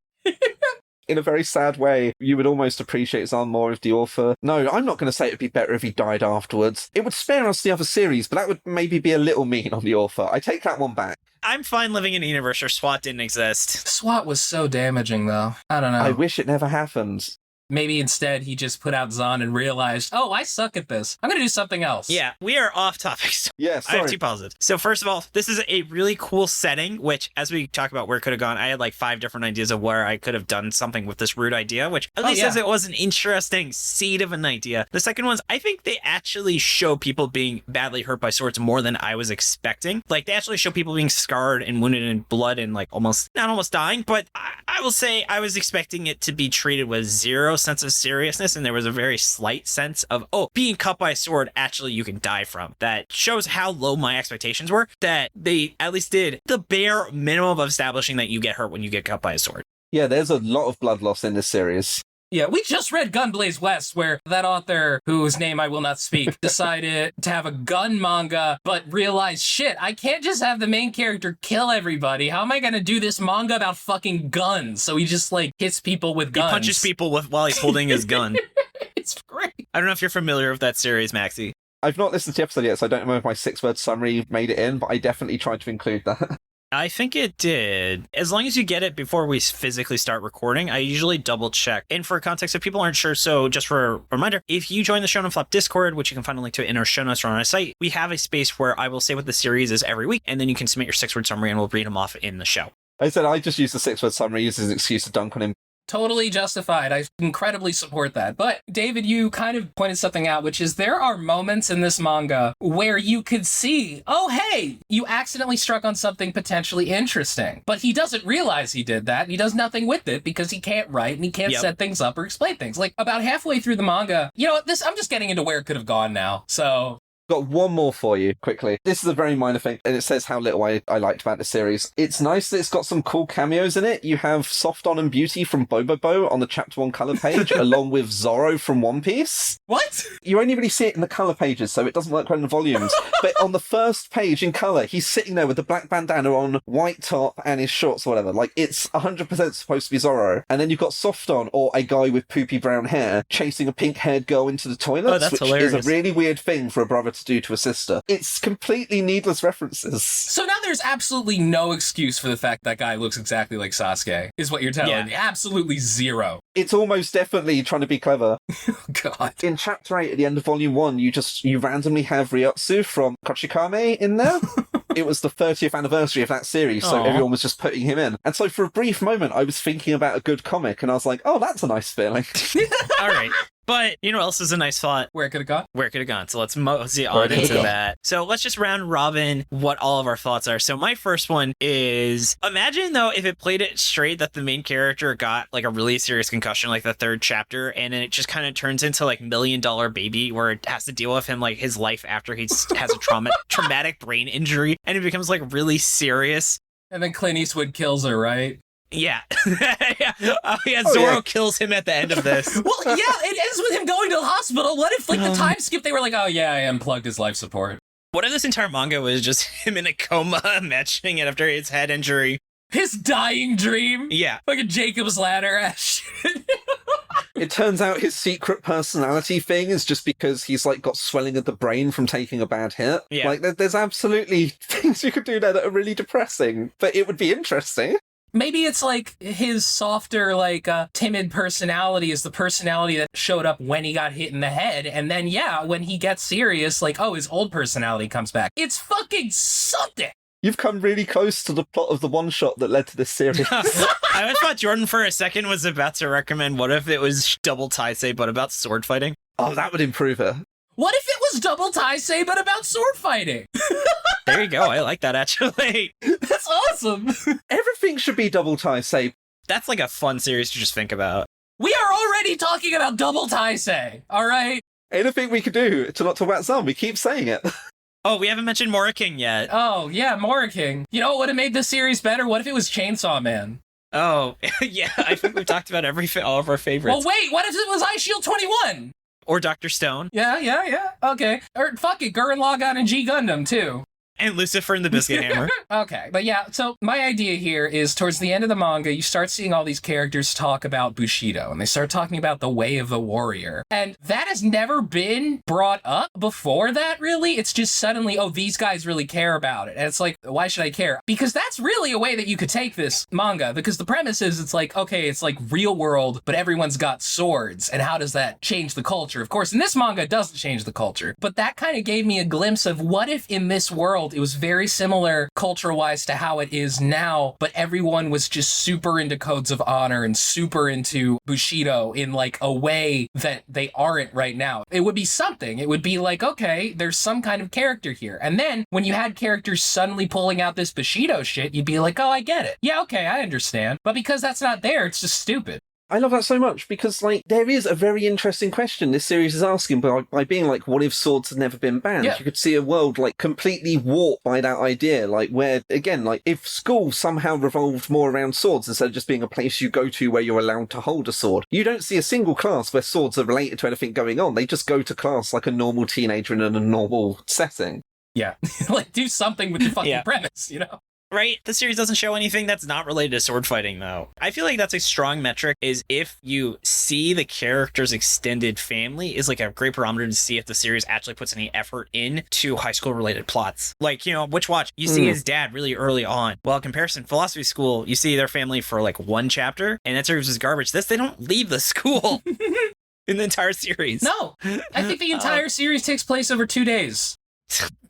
In a very sad way, you would almost appreciate Zahn more if the author... No, I'm not going to say it'd be better if he died afterwards. It would spare us the other series, but that would maybe be a little mean on the author. I take that one back. I'm fine living in a universe where SWOT didn't exist. SWOT was so damaging, though. I don't know. I wish it never happened. Maybe instead he just put out Zan't and realized, oh, I suck at this. I'm going to do something else. Yeah, we are off topic. Yeah, sorry. I have two positives. So first of all, this is a really cool setting, which as we talk about where it could have gone, I had like 5 different ideas of where I could have done something with this root idea, which at least says it was an interesting seed of an idea. The second one's, I think they actually show people being badly hurt by swords more than I was expecting. Like they actually show people being scarred and wounded in blood and like not almost dying, but I will say I was expecting it to be treated with zero sense of seriousness, and there was a very slight sense of, oh, being cut by a sword, actually you can die from. That shows how low my expectations were, that they at least did the bare minimum of establishing that you get hurt when you get cut by a sword. Yeah, there's a lot of blood loss in this series. Yeah, we just read Gunblaze West, where that author, whose name I will not speak, decided to have a gun manga, but realized, shit, I can't just have the main character kill everybody. How am I going to do this manga about fucking guns? So he just, like, hits people with guns. He punches people while he's holding his gun. It's great. I don't know if you're familiar with that series, Maxie. I've not listened to the episode yet, so I don't know if my 6-word summary made it in, but I definitely tried to include that. I think it did. As long as you get it before we physically start recording, I usually double check. And for context, if people aren't sure, so just for a reminder, if you join the Shonen Flop Discord, which you can find a link to in our show notes or on our site, we have a space where I will say what the series is every week, and then you can submit your 6-word summary and we'll read them off in the show. I said I just used the 6-word summary as an excuse to dunk on him. Totally justified. I incredibly support that. But David, you kind of pointed something out, which is there are moments in this manga where you could see, oh, hey, you accidentally struck on something potentially interesting. But he doesn't realize he did that. He does nothing with it because he can't write and he can't set things up or explain things. Like about halfway through the manga, you know, I'm just getting into where it could have gone now. So Got one more for you, quickly. This is a very minor thing, and it says how little I liked about the series. It's nice that it's got some cool cameos in it. You have Soft On and Beauty from Bobobo on the Chapter 1 cover page, along with Zoro from One Piece. What? You only really see it in the colour pages, so it doesn't work well in the volumes. But on the first page in colour, he's sitting there with the black bandana on, white top, and his shorts or whatever. Like, it's 100% supposed to be Zoro. And then you've got Soft On, or a guy with poopy brown hair, chasing a pink-haired girl into the toilets, which hilarious. is a really weird thing for a brother to do to a sister. It's completely needless references. So now there's absolutely no excuse for the fact that guy looks exactly like Sasuke, is what you're telling me. Absolutely zero. It's almost definitely trying to be clever. Oh, God. In Chapter 8, at the end of Volume 1, you randomly have Ryotsu from Kochikame in there. It was the 30th anniversary of that series, so everyone was just putting him in. And so for a brief moment, I was thinking about a good comic, and I was like, oh, that's a nice feeling. All right. But you know what else is a nice thought? Where it could have gone? Where it could have gone. So let's mosey on into that. So let's just round robin what all of our thoughts are. So my first one is, imagine though if it played it straight that the main character got like a really serious concussion, like the 3rd chapter, and then it just kind of turns into like $1 Million Baby, where it has to deal with him like his life after he has a traumatic brain injury, and it becomes like really serious. And then Clint Eastwood kills her, right? Yeah. Zoro kills him at the end of this. Well, yeah, it ends with him going to the hospital. What if, like, the time skip, they were like, oh, yeah, I unplugged his life support. What if this entire manga was just him in a coma, matching it after his head injury? His dying dream? Yeah. Like a Jacob's Ladder shit. It turns out his secret personality thing is just because he's like got swelling of the brain from taking a bad hit. Yeah. Like there's absolutely things you could do there that are really depressing, but it would be interesting. Maybe it's like his softer, like, timid personality is the personality that showed up when he got hit in the head. And then, yeah, when he gets serious, like, oh, his old personality comes back. It's fucking something! You've come really close to the plot of the one-shot that led to this series. I thought Jordan for a second was about to recommend what if it was double Taisei, but about sword fighting? Oh, that would improve it. What if it was double Taisei, but about sword fighting? There you go. I like that, actually. That's awesome. Everything should be double Taisei. That's like a fun series to just think about. We are already talking about double Taisei, all right? Anything we could do to not talk about Zan't, we keep saying it. Oh, we haven't mentioned Ruroken yet. Oh, yeah, Ruroken. You know what would have made this series better? What if it was Chainsaw Man? Oh, yeah, I think we've talked about all of our favorites. Well, wait, what if it was iShield 21? Or Dr. Stone. Yeah, okay. Or fuck it, Gurren Lagann and G Gundam, too. And Lucifer and the Biscuit Hammer. Okay, but yeah, so my idea here is towards the end of the manga, you start seeing all these characters talk about Bushido, and they start talking about the way of the warrior. And that has never been brought up before that, really. It's just suddenly, oh, these guys really care about it. And it's like, why should I care? Because that's really a way that you could take this manga, because the premise is it's like, okay, it's like real world, but everyone's got swords. And how does that change the culture? Of course, in this manga, it doesn't change the culture. But that kind of gave me a glimpse of what if in this world it was very similar culture-wise to how it is now, but everyone was just super into codes of honor and super into Bushido in like a way that they aren't right now. It would be something. It would be like, okay, there's some kind of character here. And then when you had characters suddenly pulling out this Bushido shit, you'd be like, oh, I get it. Yeah, okay, I understand. But because that's not there, it's just stupid. I love that so much because, like, there is a very interesting question this series is asking by being like, what if swords had never been banned? Yeah. You could see a world, like, completely warped by that idea, like, where, again, like, if school somehow revolved more around swords instead of just being a place you go to where you're allowed to hold a sword, you don't see a single class where swords are related to anything going on. They just go to class like a normal teenager in a normal setting. Yeah. Like, do something with the fucking premise, you know? Right? The series doesn't show anything that's not related to sword fighting, though. I feel like that's a strong metric, is if you see the character's extended family is like a great barometer to see if the series actually puts any effort into high school related plots. Like, you know, Witch Watch, you see his dad really early on. Well, in comparison, Philosophy School, you see their family for like one chapter, and that series is garbage. This, they don't leave the school in the entire series. No, I think the entire series takes place over 2 days.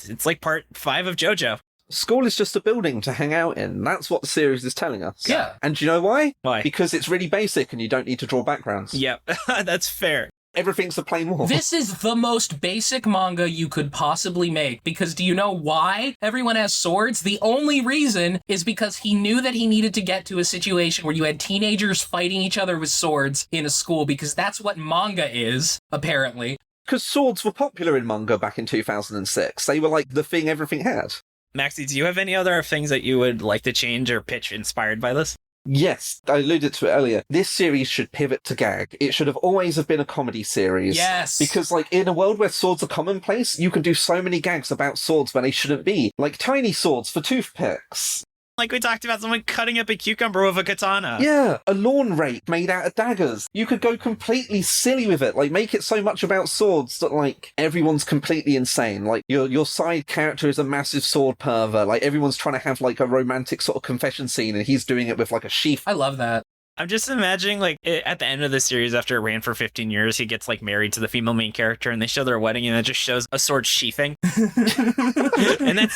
It's like part 5 of JoJo. School is just a building to hang out in. That's what the series is telling us. Yeah. And do you know why? Why? Because it's really basic and you don't need to draw backgrounds. Yep, that's fair. Everything's a plain wall. This is the most basic manga you could possibly make, because do you know why everyone has swords? The only reason is because he knew that he needed to get to a situation where you had teenagers fighting each other with swords in a school, because that's what manga is, apparently. Because swords were popular in manga back in 2006. They were like the thing everything had. Maxie, do you have any other things that you would like to change or pitch inspired by this? Yes, I alluded to it earlier. This series should pivot to gag. It should have always have been a comedy series. Yes! Because, like, in a world where swords are commonplace, you can do so many gags about swords when they shouldn't be. Like tiny swords for toothpicks. Like we talked about someone cutting up a cucumber with a katana. Yeah, a lawn rake made out of daggers. You could go completely silly with it, like make it so much about swords that like everyone's completely insane. Like your side character is a massive sword pervert. Like everyone's trying to have like a romantic sort of confession scene and he's doing it with like a sheath. I love that. I'm just imagining, like, at the end of the series, after it ran for 15 years, he gets, like, married to the female main character, and they show their wedding, and it just shows a sword sheathing. And that's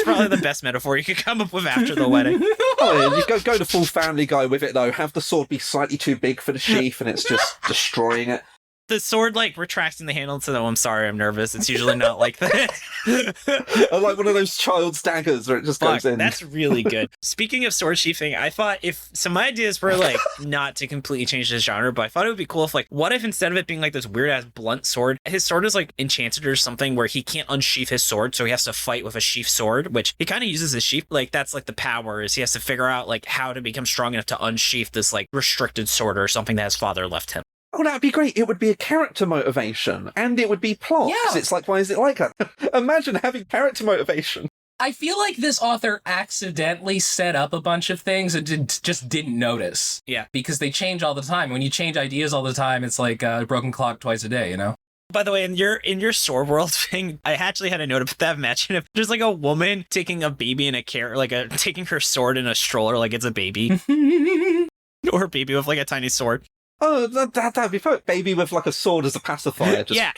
probably the best metaphor you could come up with after the wedding. Oh, yeah, you go the full Family Guy with it, though. Have the sword be slightly too big for the sheath, and it's just destroying it. The sword, like, retracts in the handle and says, oh, I'm sorry, I'm nervous. It's usually not like that. Like one of those child's daggers where it just goes in. That's really good. Speaking of sword sheathing, I thought if some ideas were, like, not to completely change the genre, but I thought it would be cool if, like, what if instead of it being, like, this weird-ass blunt sword, his sword is, like, enchanted or something where he can't unsheath his sword, so he has to fight with a sheath sword, which he kind of uses his sheath. Like, that's, like, the power is he has to figure out, like, how to become strong enough to unsheath this, like, restricted sword or something that his father left him. Oh, that'd be great. It would be a character motivation, and it would be plot. Yeah. 'Cause it's like, why is it like that? Imagine having character motivation. I feel like this author accidentally set up a bunch of things and just didn't notice. Yeah. Because they change all the time. When you change ideas all the time, it's like a broken clock twice a day, you know? By the way, in your sword world thing, I actually had a note about that. Imagine if there's like a woman taking a baby in a carrier, taking her sword in a stroller like it's a baby. Or a baby with like a tiny sword. Oh, that'd be perfect. Baby with like a sword as a pacifier. Just... Yeah.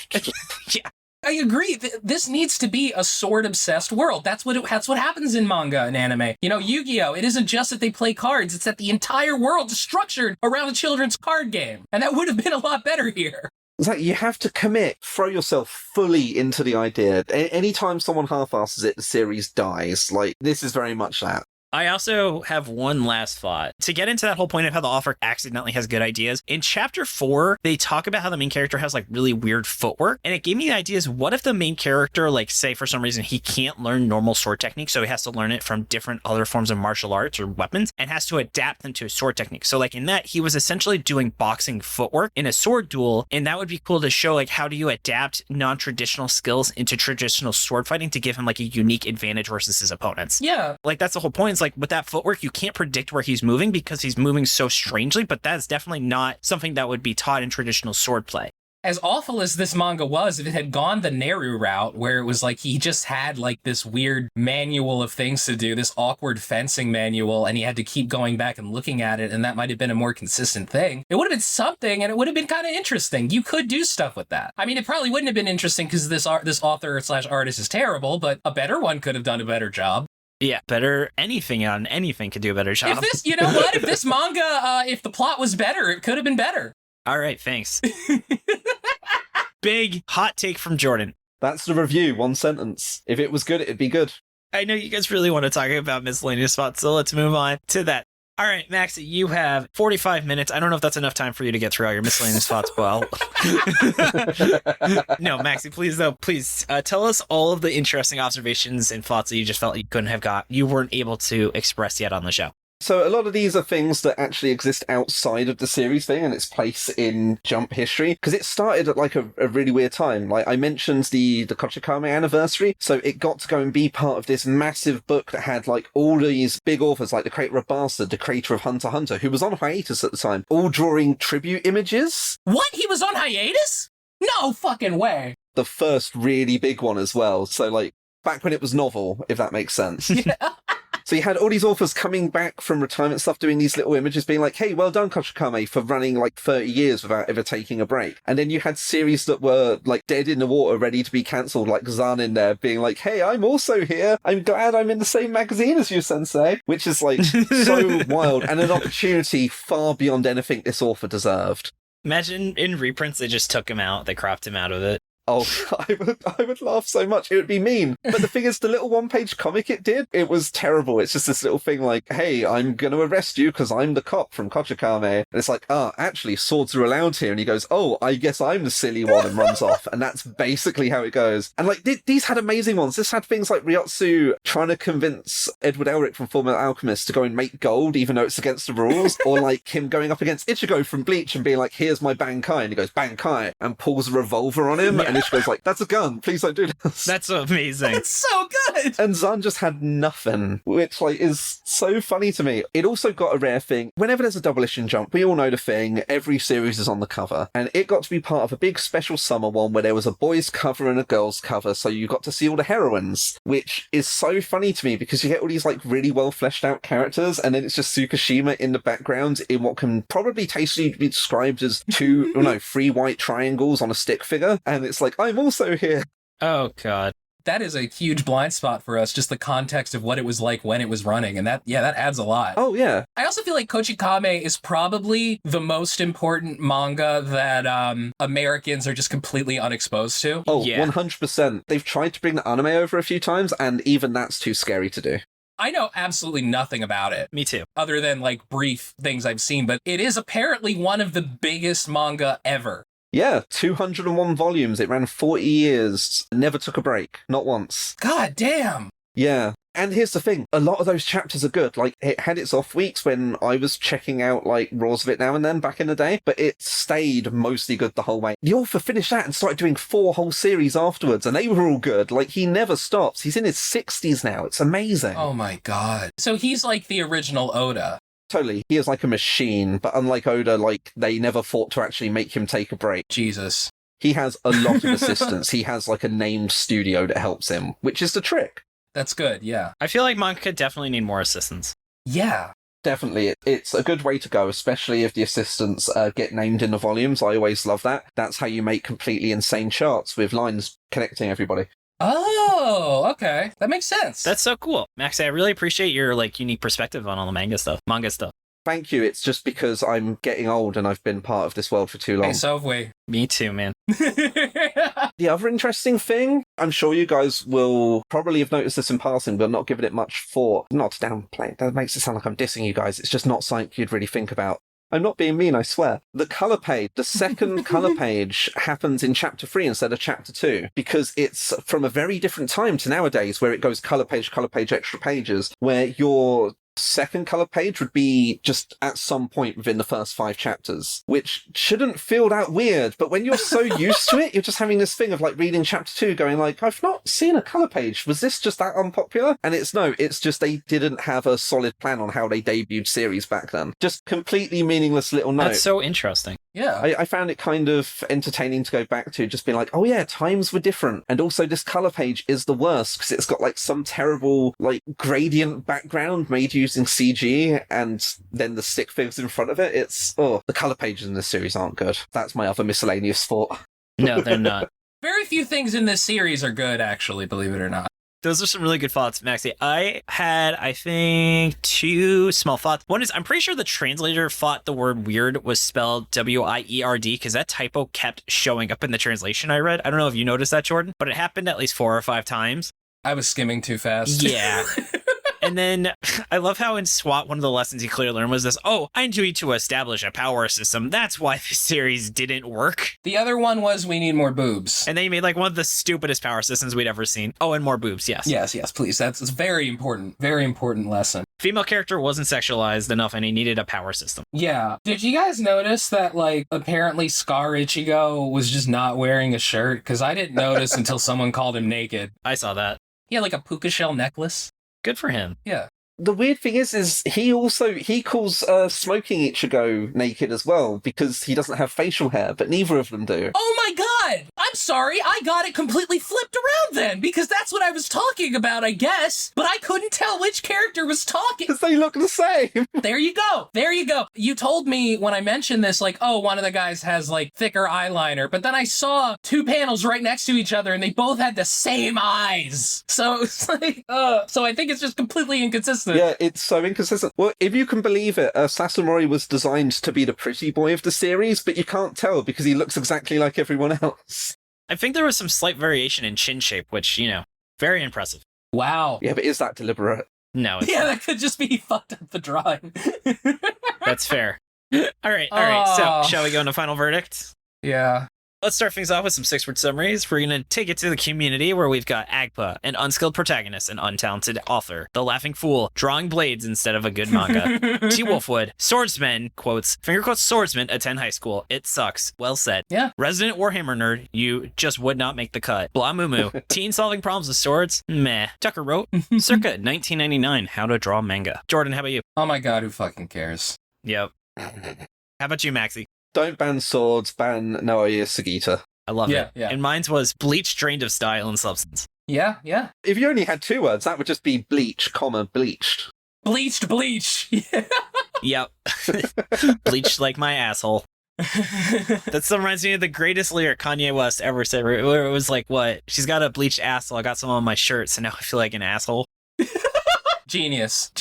Yeah. I agree. This needs to be a sword-obsessed world. That's what happens in manga and anime. You know, Yu-Gi-Oh! It isn't just that they play cards. It's that the entire world is structured around a children's card game. And that would have been a lot better here. It's like you have to commit, throw yourself fully into the idea. Anytime someone half-asses it, the series dies. Like, this is very much that. I also have one last thought. To get into that whole point of how the author accidentally has good ideas, in chapter 4, they talk about how the main character has like really weird footwork. And it gave me the ideas, what if the main character, like say for some reason he can't learn normal sword technique, so he has to learn it from different other forms of martial arts or weapons and has to adapt them to a sword technique. So like in that, he was essentially doing boxing footwork in a sword duel. And that would be cool to show like how do you adapt non-traditional skills into traditional sword fighting to give him like a unique advantage versus his opponents. Yeah. Like that's the whole point. It's like with that footwork, you can't predict where he's moving because he's moving so strangely, but that's definitely not something that would be taught in traditional swordplay. As awful as this manga was, if it had gone the Neru route, where it was like he just had like this weird manual of things to do, this awkward fencing manual, and he had to keep going back and looking at it, and that might have been a more consistent thing, it would have been something, and it would have been kind of interesting. You could do stuff with that. I mean, it probably wouldn't have been interesting because this author / artist is terrible, but a better one could have done a better job. Yeah, better anything on anything could do a better job. If this, you know what? If this manga, if the plot was better, it could have been better. All right, thanks. Big hot take from Jordan. That's the review, one sentence. If it was good, it'd be good. I know you guys really want to talk about Miscellaneous SWOT, so let's move on to that. All right, Maxie, you have 45 minutes. I don't know if that's enough time for you to get through all your Miscellaneous SWOTs, well. No, Maxie, please, though, please tell us all of the interesting observations and thoughts that you just felt you weren't able to express yet on the show. So a lot of these are things that actually exist outside of the series thing and its place in Jump history, because it started at like a really weird time. Like I mentioned the Kochikame anniversary, so it got to go and be part of this massive book that had like all these big authors like the creator of Bastard, the creator of Hunter x Hunter, who was on hiatus at the time, all drawing tribute images. What? He was on hiatus? No fucking way. The first really big one as well. So like back when it was novel, if that makes sense. Yeah. So you had all these authors coming back from retirement stuff, doing these little images, being like, hey, well done, Kochikame, for running like 30 years without ever taking a break. And then you had series that were like dead in the water, ready to be cancelled, like Zan't in there, being like, hey, I'm also here. I'm glad I'm in the same magazine as you, Sensei. Which is like so wild and an opportunity far beyond anything this author deserved. Imagine in reprints, they just took him out, they cropped him out of it. Oh, I would laugh so much. It would be mean. But the thing is, the little one-page comic it did, it was terrible. It's just this little thing like, hey, I'm going to arrest you because I'm the cop from Kochikame. And it's like, actually, swords are allowed here. And he goes, oh, I guess I'm the silly one, and runs off. And that's basically how it goes. And like, these had amazing ones. This had things like Ryotsu trying to convince Edward Elric from Fullmetal Alchemist to go and make gold, even though it's against the rules. Or like him going up against Ichigo from Bleach and being like, here's my Bankai. And he goes, Bankai, and pulls a revolver on him. Yeah. And Ichigo's like, that's a gun, please don't do this. That's amazing. It's so good. And Zan't just had nothing, which like is so funny to me. It also got a rare thing. Whenever there's a double issue in Jump, we all know the thing, every series is on the cover. And it got to be part of a big special summer one where there was a boys cover and a girls cover, so you got to see all the heroines, which is so funny to me because you get all these like really well fleshed out characters, and then it's just Tsukishima in the background in what can probably tastefully be described as three white triangles on a stick figure. And it's like, I'm also here. Oh, God. That is a huge blind spot for us, just the context of what it was like when it was running. And that adds a lot. Oh, yeah. I also feel like Kochikame is probably the most important manga that Americans are just completely unexposed to. Oh, yeah. 100%. They've tried to bring the anime over a few times, and even that's too scary to do. I know absolutely nothing about it. Me too. Other than like brief things I've seen, but it is apparently one of the biggest manga ever. Yeah, 201 volumes. It ran 40 years. Never took a break. Not once. God damn. Yeah. And here's the thing. A lot of those chapters are good. Like, it had its off weeks when I was checking out, like, raws of it now and then back in the day, but it stayed mostly good the whole way. The author finished that and started doing 4 whole series afterwards, and they were all good. Like, he never stops. He's in his 60s now. It's amazing. Oh my God. So he's like the original Oda. Totally. He is like a machine, but unlike Oda, like, they never thought to actually make him take a break. Jesus. He has a lot of assistants. He has, like, a named studio that helps him, which is the trick. That's good, yeah. I feel like manga definitely need more assistants. Yeah. Definitely. It's a good way to go, especially if the assistants get named in the volumes. I always love that. That's how you make completely insane charts with lines connecting everybody. Oh, okay. That makes sense. That's so cool. Maxie, I really appreciate your like unique perspective on all the manga stuff. Thank you. It's just because I'm getting old and I've been part of this world for too long. Hey, so have we. Me too, man. The other interesting thing, I'm sure you guys will probably have noticed this in passing, but not given it much thought. Not to downplay it. That makes it sound like I'm dissing you guys. It's just not something you'd really think about. I'm not being mean, I swear. The colour page, the second colour page happens in chapter 3 instead of chapter 2, because it's from a very different time to nowadays where it goes colour page, extra pages, where your second colour page would be just at some point within the first 5 chapters, which shouldn't feel that weird, but when you're so used to it, you're just having this thing of like reading chapter 2 going like, I've not seen a colour page, was this just that unpopular? And it's just they didn't have a solid plan on how they debuted series back then. Just completely meaningless little note. That's so interesting. Yeah. I found it kind of entertaining to go back to, just being like, oh yeah, times were different. And also this colour page is the worst because it's got like some terrible like gradient background made using CG and then the stick figures in front of it. The colour pages in this series aren't good. That's my other miscellaneous thought. No, they're not. Very few things in this series are good, actually, believe it or not. Those are some really good thoughts, Maxie. I had, I think, 2 small thoughts. One is, I'm pretty sure the translator thought the word weird was spelled W-I-E-R-D because that typo kept showing up in the translation I read. I don't know if you noticed that, Jordan, but it happened at least 4 or 5 times. I was skimming too fast. Yeah. And then I love how in SWOT, one of the lessons he clearly learned was this, I need to establish a power system. That's why this series didn't work. The other one was we need more boobs. And then he made like one of the stupidest power systems we'd ever seen. Oh, and more boobs, yes. Yes, please. That's a very important lesson. Female character wasn't sexualized enough and he needed a power system. Yeah. Did you guys notice that, like, apparently Scar Ichigo was just not wearing a shirt? Because I didn't notice until someone called him naked. I saw that. He had like a puka shell necklace. Good for him. Yeah. The weird thing is he calls Smoking Ichigo naked as well because he doesn't have facial hair, but neither of them do. Oh my god! I'm sorry, I got it completely flipped around then, because that's what I was talking about, I guess, but I couldn't tell which character was talking. Because they look the same. There you go. You told me when I mentioned this, like, oh, one of the guys has, like, thicker eyeliner, but then I saw 2 panels right next to each other and they both had the same eyes. So it's like, so I think it's just completely inconsistent. Yeah, it's so inconsistent. Well, if you can believe it, Sasori was designed to be the pretty boy of the series, but you can't tell because he looks exactly like everyone else. I think there was some slight variation in chin shape, which, very impressive. Wow. Yeah, but is that deliberate? No. It's that could just be he fucked up the drawing. That's fair. All right. So, shall we go into final verdict? Yeah. Let's start things off with some 6-word summaries. We're going to take it to the community where we've got Agpa, an unskilled protagonist and untalented author. The Laughing Fool, drawing blades instead of a good manga. T. Wolfwood, swordsman, quotes, finger quotes swordsman, attend high school. It sucks. Well said. Yeah. Resident Warhammer nerd, you just would not make the cut. Blah Moo Moo, teen solving problems with swords? Meh. Tucker wrote, circa 1999, how to draw manga. Jordan, how about you? Oh my god, who fucking cares? Yep. How about you, Maxie? Don't ban swords, ban Naoya Sugita. I love it. Yeah. And mine's was bleach drained of style and substance. Yeah. If you only had 2 words, that would just be bleach, bleached. Bleach. Yeah. Yep. Bleached like my asshole. That still reminds me of the greatest lyric Kanye West ever said, where it was like, what? She's got a bleached asshole. I got some on my shirt, so now I feel like an asshole. Genius.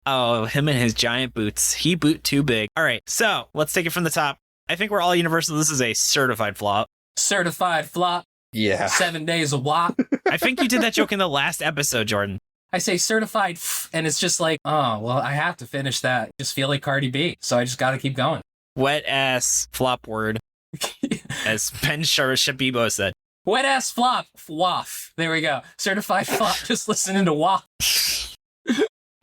Oh, him and his giant boots. He boot too big. All right, so let's take it from the top. I think we're all universal. This is a certified flop. Certified flop. Yeah. 7 days a wop. I think you did that joke in the last episode, Jordan. I say certified, and it's just like, oh, well, I have to finish that. Just feel like Cardi B, so I just got to keep going. Wet ass flop word, as Ben Shabibo said. Wet ass flop. Waff. There we go. Certified flop. Just listening to waff.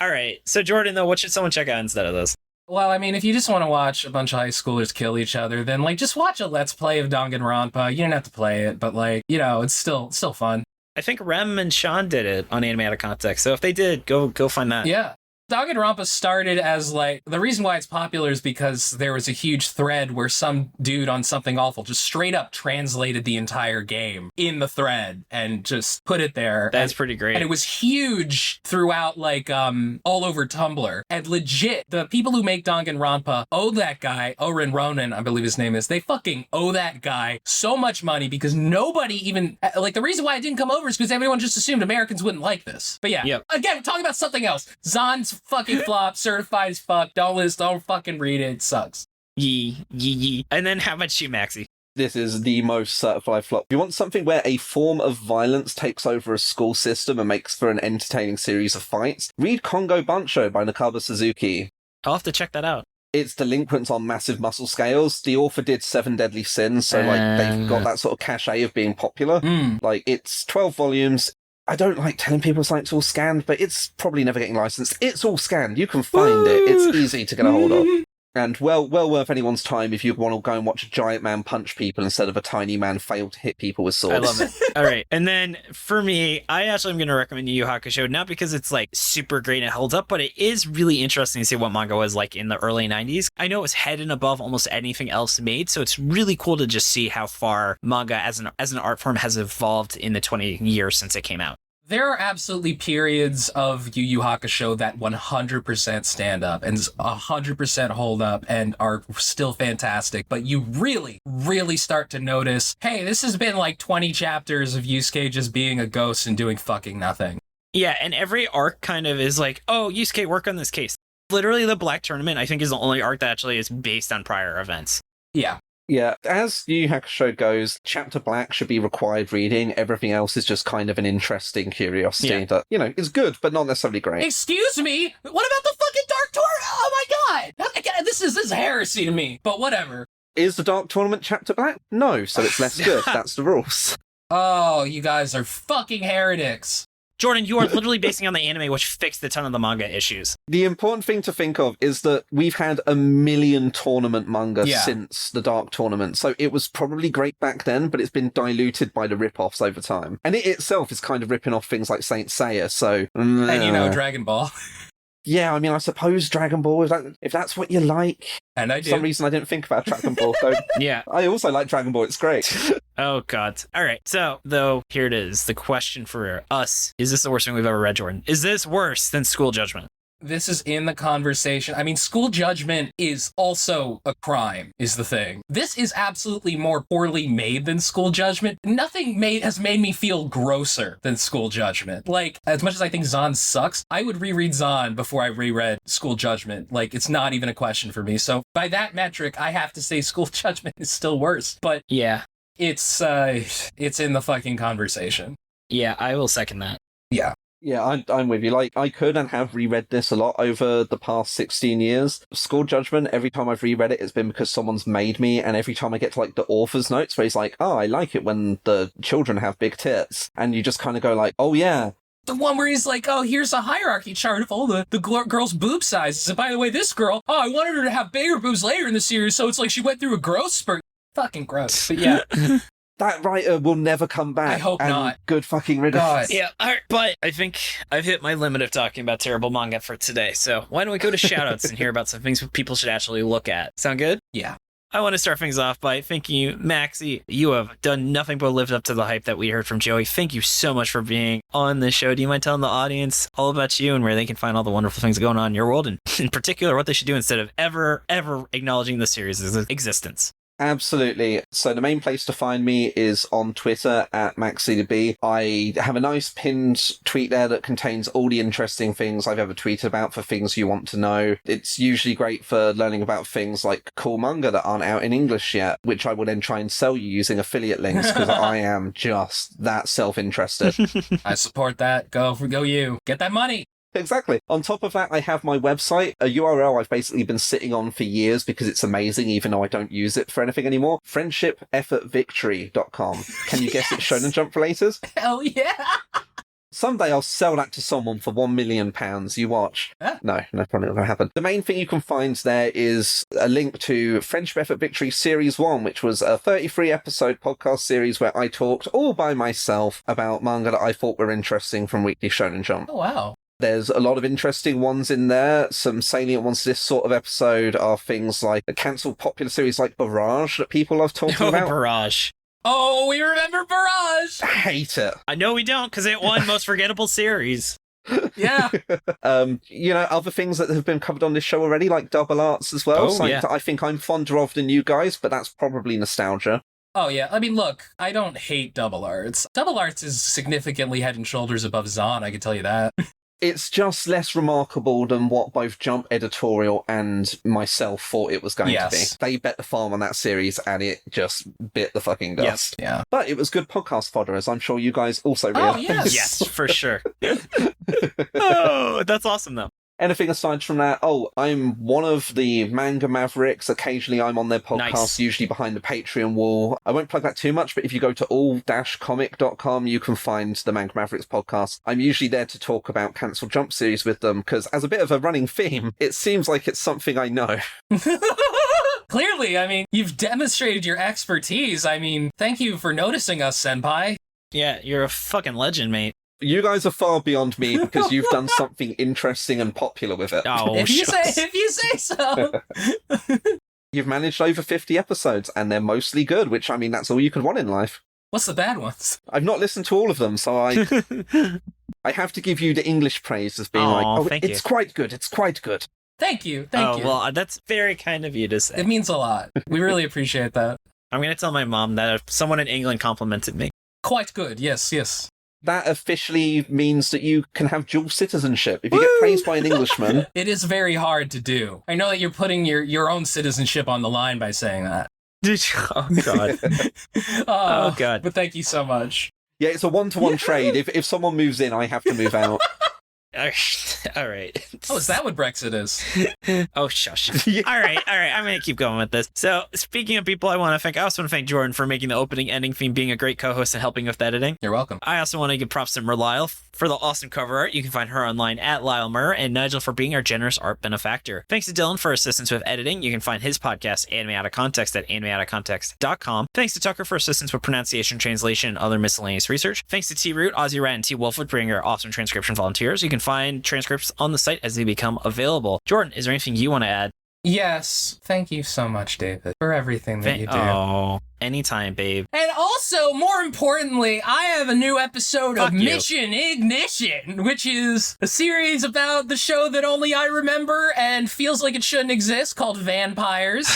All right. So, Jordan, though, what should someone check out instead of this? Well, I mean, if you just want to watch a bunch of high schoolers kill each other, then, like, just watch a Let's Play of Danganronpa. You don't have to play it, but, like, it's still fun. I think Rem and Sean did it on Anime Out of Context. So if they did, go find that. Yeah. Danganronpa started as, like, the reason why it's popular is because there was a huge thread where some dude on Something Awful just straight up translated the entire game in the thread and just put it there. That's pretty great. And it was huge throughout, like, all over Tumblr. And legit, the people who make Danganronpa owe that guy, Oren Ronan, I believe his name is, they fucking owe that guy so much money because nobody even, like, the reason why it didn't come over is because everyone just assumed Americans wouldn't like this. But yeah, Again, talking about something else. Zan's fucking flop, certified as fuck. Don't fucking read it. It sucks. Yee. And then how about you, Maxie? This is the most certified flop. If you want something where a form of violence takes over a school system and makes for an entertaining series of fights, read Kongo Bancho by Nakaba Suzuki. I'll have to check that out. It's delinquents on massive muscle scales. The author did 7 Deadly Sins, so they've got that sort of cachet of being popular. It's 12 volumes. I don't like telling people it's all scanned, but it's probably never getting licensed. It's all scanned. You can find it. It's easy to get a hold of. And well worth anyone's time if you want to go and watch a giant man punch people instead of a tiny man fail to hit people with swords. I love it. All right. And then for me, I actually am going to recommend Yu Yu Hakusho, not because it's super great and it holds up, but it is really interesting to see what manga was like in the early 90s. I know it was head and above almost anything else made, so it's really cool to just see how far manga as an art form has evolved in the 20 years since it came out. There are absolutely periods of Yu Yu Hakusho that 100% stand up and 100% hold up and are still fantastic, but you really, really start to notice, hey, this has been 20 chapters of Yusuke just being a ghost and doing fucking nothing. Yeah, and every arc kind of is oh, Yusuke, work on this case. Literally, the Black Tournament, I think, is the only arc that actually is based on prior events. Yeah. Yeah, as Yu Yu Hakusho goes, Chapter Black should be required reading. Everything else is just kind of an interesting curiosity that, is good, but not necessarily great. Excuse me? What about the fucking Dark Tournament? Oh my god! This is heresy to me, but whatever. Is the Dark Tournament Chapter Black? No, so it's less good. That's the rules. Oh, you guys are fucking heretics. Jordan, you are literally basing on the anime, which fixed a ton of the manga issues. The important thing to think of is that we've had a million tournament manga since the Dark Tournament, so it was probably great back then, but it's been diluted by the rip-offs over time. And it itself is kind of ripping off things like Saint Seiya, so... And Dragon Ball. Yeah, I mean, I suppose Dragon Ball, if that's what you like. And I do. For some reason, I didn't think about Dragon Ball, though. Yeah. I also like Dragon Ball, it's great. Oh, God. All right. So, though, here it is. The question for us, is this the worst thing we've ever read, Jordan? Is this worse than School Judgment? This is in the conversation. I mean, School Judgment is also a crime, is the thing. This is absolutely more poorly made than School Judgment. Nothing has made me feel grosser than School Judgment. As much as I think Zan't sucks, I would reread Zan't before I reread School Judgment. It's not even a question for me. So by that metric, I have to say School Judgment is still worse. But yeah, it's in the fucking conversation. Yeah, I will second that. Yeah. Yeah, I'm with you. I could and have reread this a lot over the past 16 years. School Judgment, every time I've reread it, it's been because someone's made me, and every time I get to, the author's notes where he's like, oh, I like it when the children have big tits, and you just kind of go oh, yeah. The one where he's like, oh, here's a hierarchy chart of all the girl's boob sizes, and by the way, this girl, oh, I wanted her to have bigger boobs later in the series, so it's she went through a growth spurt. Fucking gross. But yeah. That writer will never come back. I hope not. Good fucking riddance. Yeah, all right, but I think I've hit my limit of talking about terrible manga for today, so why don't we go to shoutouts and hear about some things people should actually look at? Sound good? Yeah. I want to start things off by thanking you, Maxy. You have done nothing but lived up to the hype that we heard from Joey. Thank you so much for being on the show. Do you mind telling the audience all about you and where they can find all the wonderful things going on in your world, and in particular what they should do instead of ever acknowledging the series' existence? Absolutely. So the main place to find me is on Twitter at MaxyBee. I have a nice pinned tweet there that contains all the interesting things I've ever tweeted about for things you want to know. It's usually great for learning about things like cool manga that aren't out in English yet, which I will then try and sell you using affiliate links because I am just that self-interested. I support that. Go you. Get that money. Exactly. On top of that, I have my website, a URL I've basically been sitting on for years because it's amazing, even though I don't use it for anything anymore. friendshipeffortvictory.com. Can you guess it's Shonen Jump related? Hell yeah! Someday I'll sell that to someone for £1 million. You watch. Huh? No, probably not going to happen. The main thing you can find there is a link to Friendship Effort Victory Series 1, which was a 33-episode podcast series where I talked all by myself about manga that I thought were interesting from Weekly Shonen Jump. Oh, wow. There's a lot of interesting ones in there. Some salient ones to this sort of episode are things like a cancelled popular series like Barrage that people love talking about. Barrage. Oh, we remember Barrage! I hate it. I know we don't, because it won Most Forgettable Series. Yeah. Other things that have been covered on this show already, like Double Arts as well. Yeah. That I think I'm fonder of than you guys, but that's probably nostalgia. Oh, yeah. I mean, look, I don't hate Double Arts. Double Arts is significantly head and shoulders above Zan't, I can tell you that. It's just less remarkable than what both Jump editorial and myself thought it was going to be. They bet the farm on that series and it just bit the fucking dust. Yeah. But it was good podcast fodder, as I'm sure you guys also realized. Oh, yes. Yes, for sure. Oh, that's awesome, though. Anything aside from that? Oh, I'm one of the Manga Mavericks. Occasionally I'm on their podcast, Nice. usually behind the Patreon wall. I won't plug that too much, but if you go to all-comic.com, you can find the Manga Mavericks podcast. I'm usually there to talk about cancelled Jump series with them, because as a bit of a running theme, it seems like it's something I know. Clearly, I mean, you've demonstrated your expertise. I mean, thank you for noticing us, Senpai. Yeah, you're a fucking legend, mate. You guys are far beyond me because you've done something interesting and popular with it. Oh, if you shucks. say so. You've managed over 50 episodes, and they're mostly good, which, I mean, that's all you could want in life. What's the bad ones? I've not listened to all of them, so I have to give you the English praise as being thank it's quite good, it's quite good. Thank you. Thank you. Well, that's very kind of you to say. It means a lot. We really appreciate that. I'm going to tell my mom that if someone in England complimented me. Quite good. Yes, yes. That officially means that you can have dual citizenship. If you get praised by an Englishman... It is very hard to do. I know that you're putting your own citizenship on the line by saying that. Oh, God. Oh, God. But thank you so much. Yeah, it's a one-to-one trade. If someone moves in, I have to move out. All right. Oh, is that what Brexit is? Oh, shush. Yeah. All right. I'm going to keep going with this. So, speaking of people I also want to thank Jordan for making the opening ending theme, being a great co-host and helping with editing. You're welcome. I also want to give props to Merliel for the awesome cover art. You can find her online at Lyle Murr, and Nigel for being our generous art benefactor. Thanks to Dylan for assistance with editing. You can find his podcast, Anime Out of Context, at animeoutofcontext.com. Thanks to Tucker for assistance with pronunciation, translation, and other miscellaneous research. Thanks to T Root, Ozzy Rat, and T Wolfwood for being our awesome transcription volunteers. You can find transcripts on the site as they become available. Jordan, is there anything you want to add? Yes. Thank you so much, David, for everything that you do. Oh, anytime, babe. And also, more importantly, I have a new episode Fuck of you. Mission Ignition, which is a series about the show that only I remember and feels like it shouldn't exist, called Vampires.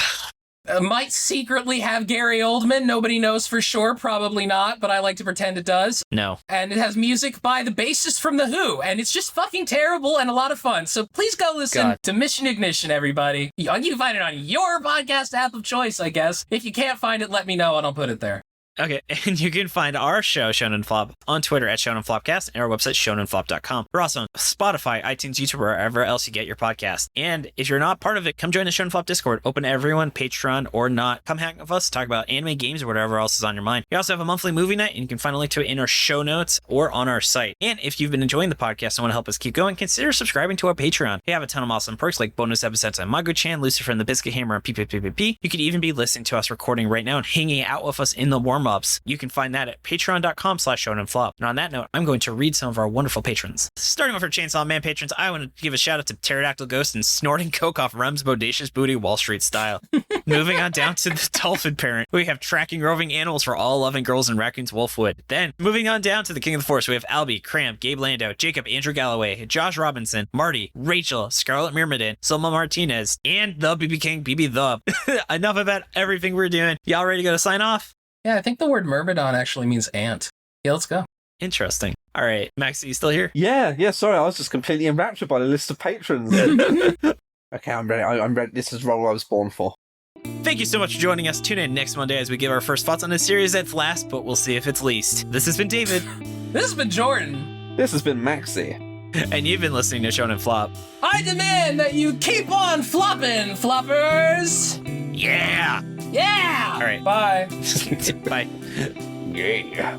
Might secretly have Gary Oldman. Nobody knows for sure. Probably not, but I like to pretend it does. No. And it has music by the bassist from The Who, and it's just fucking terrible and a lot of fun. So please go listen to Mission Ignition, everybody. You can find it on your podcast app of choice, I guess. If you can't find it, let me know and I'll put it there. Okay, and you can find our show, Shonen Flop, on Twitter at ShonenFlopcast and our website, ShonenFlop.com. We're also on Spotify, iTunes, YouTube, or wherever else you get your podcast. And if you're not part of it, come join the Shonen Flop Discord. Open to everyone, Patreon or not. Come hang with us, talk about anime, games, or whatever else is on your mind. We also have a monthly movie night, and you can find a link to it in our show notes or on our site. And if you've been enjoying the podcast and want to help us keep going, consider subscribing to our Patreon. We have a ton of awesome perks like bonus episodes on Mago-chan, Lucifer and the Biscuit Hammer, and PPPPP. You could even be listening to us recording right now and hanging out with us in the warm-ups. You can find that at patreon.com/shonenflop. And on that note, I'm going to read some of our wonderful patrons. Starting with our Chainsaw Man patrons, I want to give a shout out to Pterodactyl Ghost and snorting coke off Rem's bodacious booty Wall Street style. Moving on down to the Dolphin Parent, we have Tracking Roving Animals for All Loving Girls and Raccoons Wolfwood. Then, moving on down to the King of the Forest, we have Albie, Cramp, Gabe Lando, Jacob, Andrew Galloway, Josh Robinson, Marty, Rachel, Scarlett Myrmidon, Selma Martinez, and the BB King, BB the. Enough about everything we're doing. Y'all ready to go to sign off? Yeah, I think the word Myrmidon actually means ant. Yeah, let's go. Interesting. All right, Maxie, you still here? Yeah, sorry, I was just completely enraptured by the list of patrons. Okay, I'm ready. I'm ready. This is the role I was born for. Thank you so much for joining us. Tune in next Monday as we give our first thoughts on a series that's last, but we'll see if it's least. This has been David. This has been Jordan. This has been Maxie. And you've been listening to Shonen Flop. I demand that you keep on flopping, floppers. Yeah! Yeah! All right. Bye. Bye. Yeah.